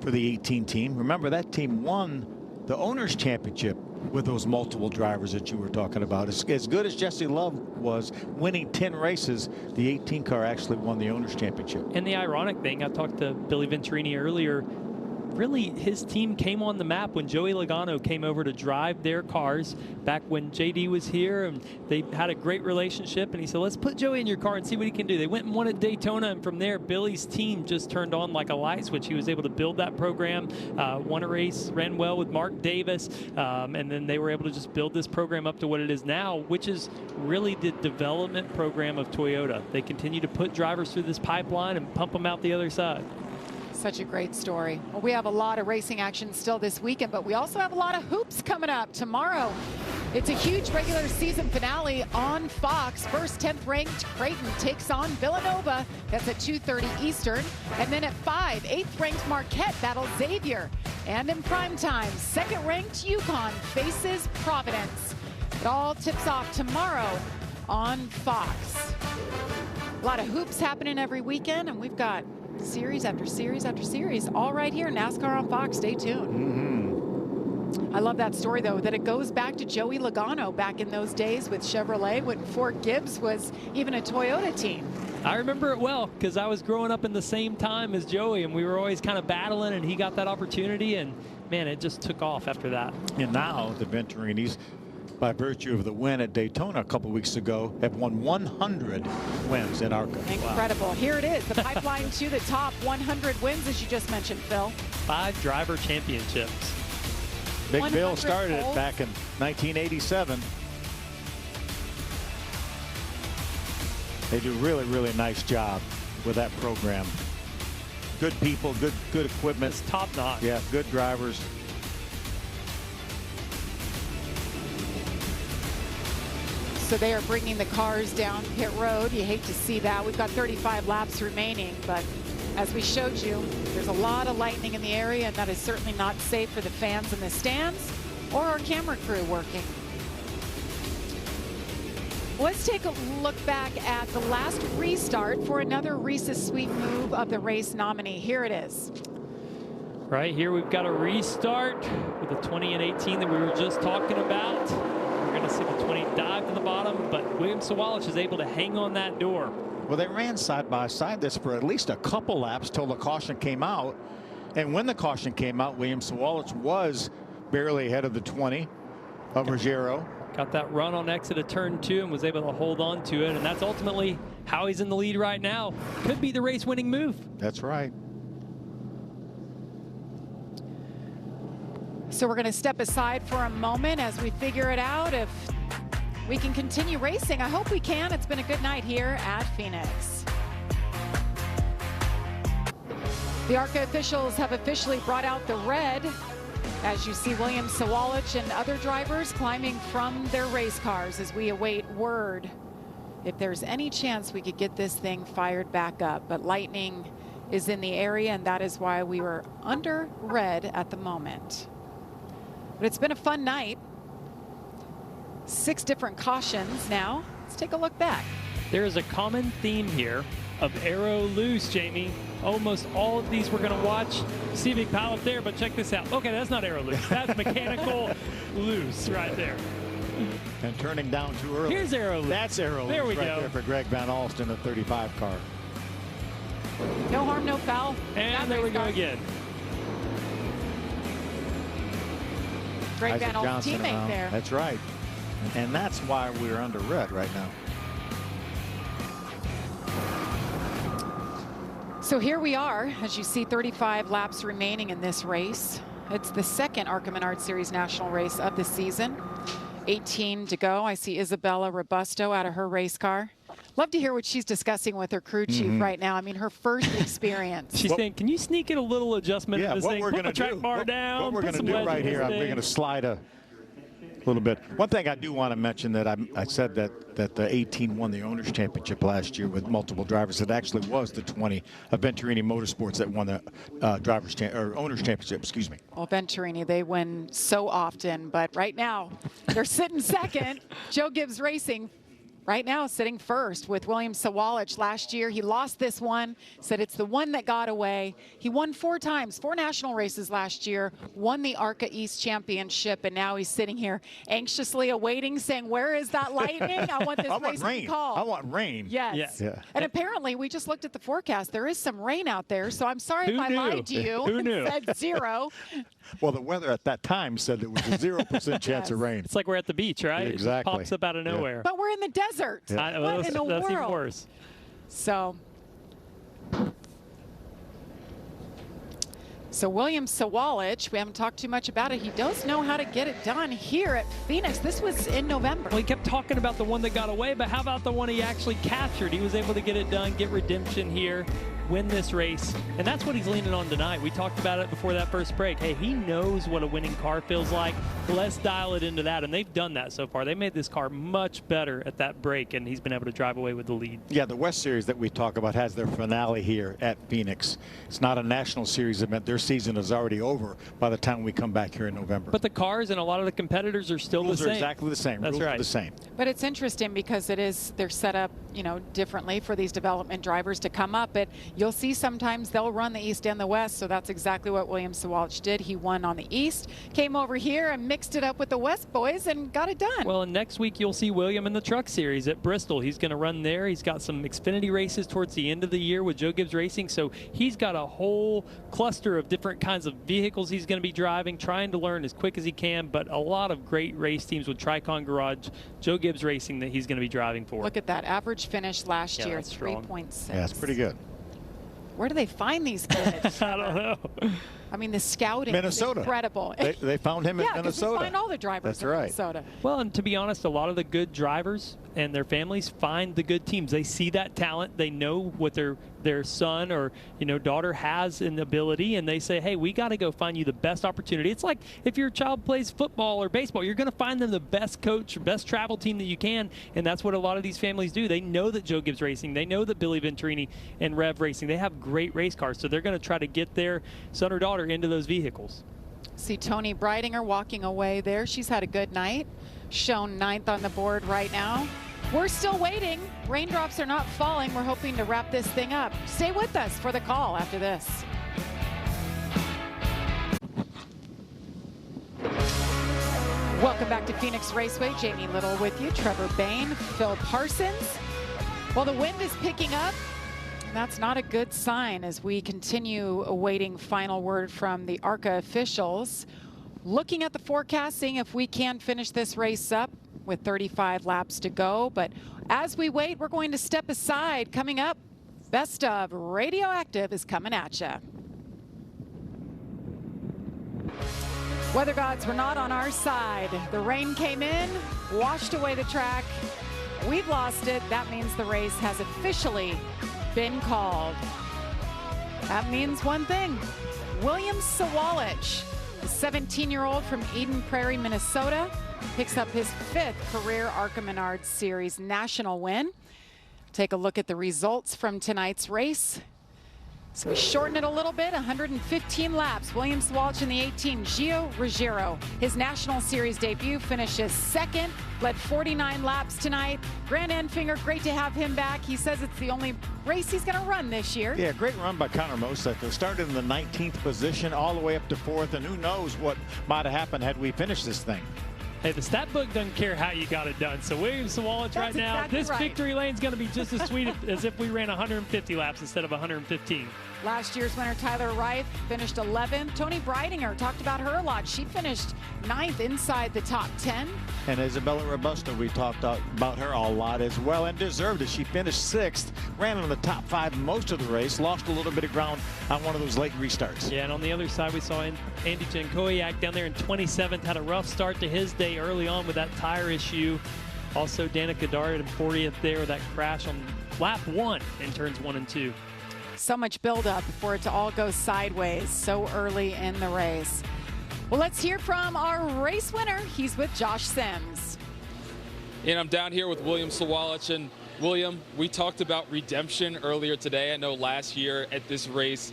for the 18 team. Remember, that team won the Owners' Championship with those multiple drivers that you were talking about. As good as Jesse Love was winning 10 races, the 18 car actually won the Owners' Championship.
And the ironic thing, I talked to Billy Venturini earlier, really his team came on the map when Joey Logano came over to drive their cars back when JD was here, and they had a great relationship, and he said, let's put Joey in your car and see what he can do. They went and won at Daytona, and from there Billy's team just turned on like a light switch. He was able to build that program, won a race, ran well with Mark Davis, and then they were able to just build this program up to what it is now, which is really the development program of Toyota. They continue to put drivers through this pipeline and pump them out the other side.
Such a great story. Well, we have a lot of racing action still this weekend, but we also have a lot of hoops coming up tomorrow. It's a huge regular season finale on Fox. First 10th ranked Creighton takes on Villanova. That's at 2:30 Eastern. And then at 5, 8th ranked Marquette battles Xavier. And in prime time, 2nd ranked UConn faces Providence. It all tips off tomorrow on Fox. A lot of hoops happening every weekend, and we've got series after series after series, all right here, NASCAR on Fox. Stay tuned. I love that story, though, that it goes back to Joey Logano back in those days with Chevrolet when Ford Gibbs was even a Toyota team.
I remember it well because I was growing up in the same time as Joey, and we were always kind of battling, and he got that opportunity, and man, it just took off after that.
And now the Venturinis, by virtue of the win at Daytona a couple weeks ago, have won 100 wins in ARCA.
Incredible. Wow. Here it is, the pipeline to the top. 100 wins, as you just mentioned, Phil.
5 driver championships.
Big Bill started it back in 1987. They do really, really nice job with that program. Good people, good equipment.
It's top notch.
Yeah, good drivers.
So they are bringing the cars down pit road. You hate to see that. We've got 35 laps remaining, but as we showed you, there's a lot of lightning in the area, and that is certainly not safe for the fans in the stands or our camera crew working. Let's take a look back at the last restart for another Reese's Sweet Move of the race nominee. Here it is.
Right here, we've got a restart with the 20 and 18 that we were just talking about. We're going to see the 20 dive to the bottom, but William Sawalich is able to hang on that door.
Well, they ran side by side this for at least a couple laps till the caution came out. And when the caution came out, William Sawalich was barely ahead of the 20 of Ruggiero.
Got that run on exit of turn 2 and was able to hold on to it. And that's ultimately how he's in the lead right now. Could be the race winning move.
That's right.
So we're going to step aside for a moment as we figure it out if we can continue racing. I hope we can. It's been a good night here at Phoenix. The ARCA officials have officially brought out the red as you see William Sawalich and other drivers climbing from their race cars as we await word if there's any chance we could get this thing fired back up. But lightning is in the area, and that is why we were under red at the moment. But it's been a fun night. 6 different cautions now. Let's take a look back.
There is a common theme here of aero loose, Jamie. Almost all of these we're going to watch. See a big pile up there, but check this out. Okay, that's not aero loose. That's mechanical loose right there.
And turning down too early.
Here's aero loose.
That's aero loose
there we
right
go.
there for Greg Van Alsten, the 35 car.
No harm, no foul.
And there we go again.
Greg Van Alsten's teammate there.
That's right. And that's why we're under red right now.
So here we are, as you see, 35 laps remaining in this race. It's the second ARCA Menards Series national race of the season. 18 to go. I see Isabella Robusto out of her race car. Love to hear what she's discussing with her crew chief right now. I mean, her first experience.
She's saying, can you sneak in a little adjustment to this thing?
What we're going to do,
down,
what we're going to do right here, we're going to slide a little bit. One thing I do want to mention that I said that the 18 won the Owners Championship last year with multiple drivers. It actually was the 20 of Venturini Motorsports that won the Owners Championship, excuse me.
Well, Venturini, they win so often, but right now they're sitting second. Joe Gibbs Racing right now sitting first with William Sawalich. Last year he lost this one, said it's the one that got away. He won 4 times, 4 national races last year, won the ARCA East Championship, and now he's sitting here anxiously awaiting, saying, where is that lightning? I want this race to be called.
I want rain.
Yes. Yeah. And apparently we just looked at the forecast. There is some rain out there, so I'm sorry if I lied to you.
Who knew?
Said 0.
Well, the weather at that time said there was a 0% chance of rain.
It's like we're at the beach, right?
Exactly.
It pops up out of nowhere.
But we're in the desert.
Yeah.
What in the world?
That's even worse.
So William Sawalich, we haven't talked too much about it. He does know how to get it done here at Phoenix. This was in November.
Well, he kept talking about the one that got away, but how about the one he actually captured? He was able to get it done, get redemption here, win this race, and that's what he's leaning on tonight. We talked about it before that first break. Hey, he knows what a winning car feels like. Let's dial it into that, and they've done that so far. They made this car much better at that break, and he's been able to drive away with the lead.
Yeah, the West Series that we talk about has their finale here at Phoenix. It's not a National Series event. Their season is already over by the time we come back here in November.
But the cars and a lot of the competitors are still the same.
Rules are exactly the same.
That's
Rules
right.
are the same.
But it's interesting because they're set up, differently for these development drivers to come up. But you'll see sometimes they'll run the East and the West, so that's exactly what William Sawalich did. He won on the East, came over here and mixed it up with the West boys and got it done.
Well, and next week you'll see William in the Truck Series at Bristol. He's going to run there. He's got some Xfinity races towards the end of the year with Joe Gibbs Racing, so he's got a whole cluster of different kinds of vehicles he's going to be driving, trying to learn as quick as he can, but a lot of great race teams with Tricon Garage, Joe Gibbs Racing that he's going to be driving for.
Look at that average finish last year, 3.6.
Yeah, it's pretty good.
Where do they find these kids?
I don't know.
I mean, the scouting
Minnesota.
is incredible.
They found him in Minnesota.
Yeah, find all the drivers
That's
in
right.
Minnesota.
Well, and to be honest, a lot of the good drivers and their families find the good teams. They see that talent. They know what their son or daughter has an ability, and they say, hey, we got to go find you the best opportunity. It's like if your child plays football or baseball, you're going to find them the best coach or best travel team that you can, and that's what a lot of these families do. They know that Joe Gibbs Racing, they know that Billy Venturini and Rev Racing, they have great race cars, so they're going to try to get their son or daughter into those vehicles.
See Tony Breidinger walking away there. She's had a good night. Shown 9th on the board right now. We're still waiting. Raindrops are not falling. We're hoping to wrap this thing up. Stay with us for the call after this. Welcome back to Phoenix Raceway. Jamie Little with you. Trevor Bain, Phil Parsons. Well, the wind is picking up. That's not a good sign as we continue awaiting final word from the ARCA officials. Looking at the forecast, seeing if we can finish this race up with 35 laps to go. But as we wait, we're going to step aside. Coming up, Best of Radioactive is coming at you. Weather gods were not on our side. The rain came in, washed away the track. We've lost it. That means the race has officially been called. That means one thing. William Sawalich, the 17-year-old from Eden Prairie, Minnesota, picks up his 5th career ARCA Menards Series national win. Take a look at the results from tonight's race. So we shorten it a little bit, 115 laps. William Sawalich in the 18, Gio Ruggiero. His National Series debut finishes 2nd, led 49 laps tonight. Grant Enfinger, great to have him back. He says it's the only race he's going to run this year.
Yeah, great run by Connor Mosek. They started in the 19th position all the way up to 4th, and who knows what might have happened had we finished this thing.
Hey, the stat book doesn't care how you got it done. So William Sawalich right now,
exactly
this
right.
victory lane is going to be just as sweet as if we ran 150 laps instead of 115.
Last year's winner, Tyler Reif, finished 11th. Tony Breidinger, talked about her a lot. She finished 9th inside the top 10.
And Isabella Robusto, we talked about her a lot as well, and deserved it. She finished 6th, ran in the top 5 most of the race, lost a little bit of ground on one of those late restarts.
Yeah, and on the other side, we saw Andy Jankowiak down there in 27th, had a rough start to his day early on with that tire issue. Also, Danica Dart in 40th there with that crash on lap 1 in turns 1 and 2.
So much buildup for it to all go sideways so early in the race. Well, let's hear from our race winner. He's with Josh Sims.
And I'm down here with William Sawalich. And William, we talked about redemption earlier today. I know last year at this race,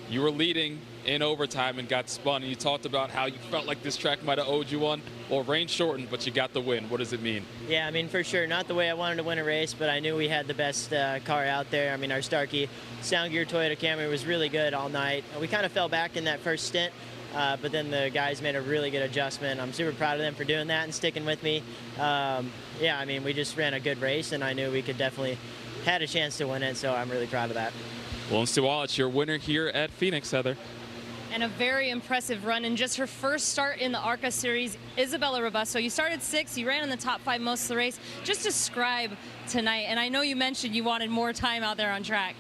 you were leading in overtime and got spun. And you talked about how you felt like this track might have owed you one. Well, rain shortened, but you got the win. What does it mean?
Yeah, I mean, for sure. Not the way I wanted to win a race, but I knew we had the best car out there. I mean, our Starkey Sound Gear Toyota Camry was really good all night. We kind of fell back in that first stint, but then the guys made a really good adjustment. I'm super proud of them for doing that and sticking with me. Yeah, I mean, we just ran a good race, and I knew we could definitely had a chance to win it, so I'm really proud of that.
William Sawalich, your winner here at Phoenix, Heather.
And a very impressive run in just her first start in the ARCA Series, Isabella Robusto. You started 6th, you ran in the top 5 most of the race. Just describe tonight, and I know you mentioned you wanted more time out there on track.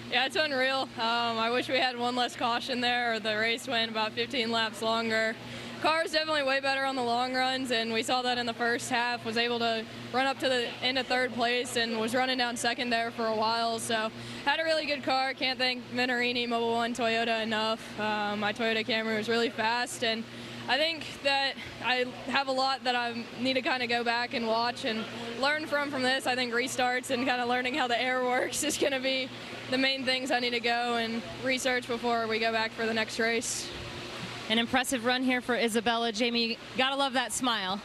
Yeah, it's unreal. I wish we had one less caution there, or the race went about 15 laps longer. Car's definitely way better on the long runs, and we saw that in the first half. Was able to run up to the end of 3rd place and was running down 2nd there for a while. So had a really good car. Can't thank Minorini Mobil 1 Toyota enough. My Toyota Camry was really fast, and I think that I have a lot that I need to kind of go back and watch and learn from this. I think restarts and kind of learning how the air works is going to be the main things I need to go and research before we go back for the next race.
An impressive run here for Isabella. Jamie, gotta love that smile.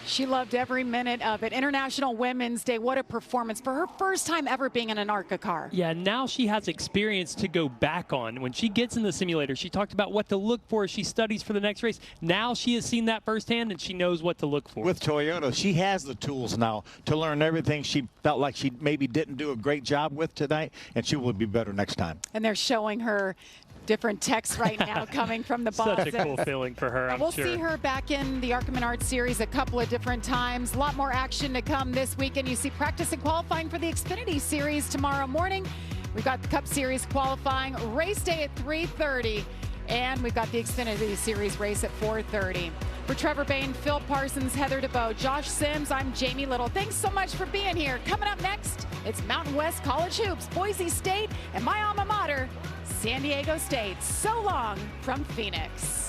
She loved every minute of it. International Women's Day, what a performance for her first time ever being in an ARCA car.
Yeah, now she has experience to go back on. When she gets in the simulator, she talked about what to look for as she studies for the next race. Now she has seen that firsthand and she knows what to look for.
With Toyota, she has the tools now to learn everything she felt like she maybe didn't do a great job with tonight, and she will be better next time.
And they're showing her different texts right now coming from the bosses.
Such a cool feeling for her, I'm
We'll
sure.
see her back in the ARCA Menards Series a couple of different times. A lot more action to come this weekend. You see practice and qualifying for the Xfinity Series tomorrow morning. We've got the Cup Series qualifying, race day at 3:30, and we've got the Xfinity Series race at 4:30. For Trevor Bain, Phil Parsons, Heather DeBoe, Josh Sims, I'm Jamie Little. Thanks so much for being here. Coming up next, it's Mountain West College Hoops, Boise State, and my alma mater, San Diego State. So long from Phoenix.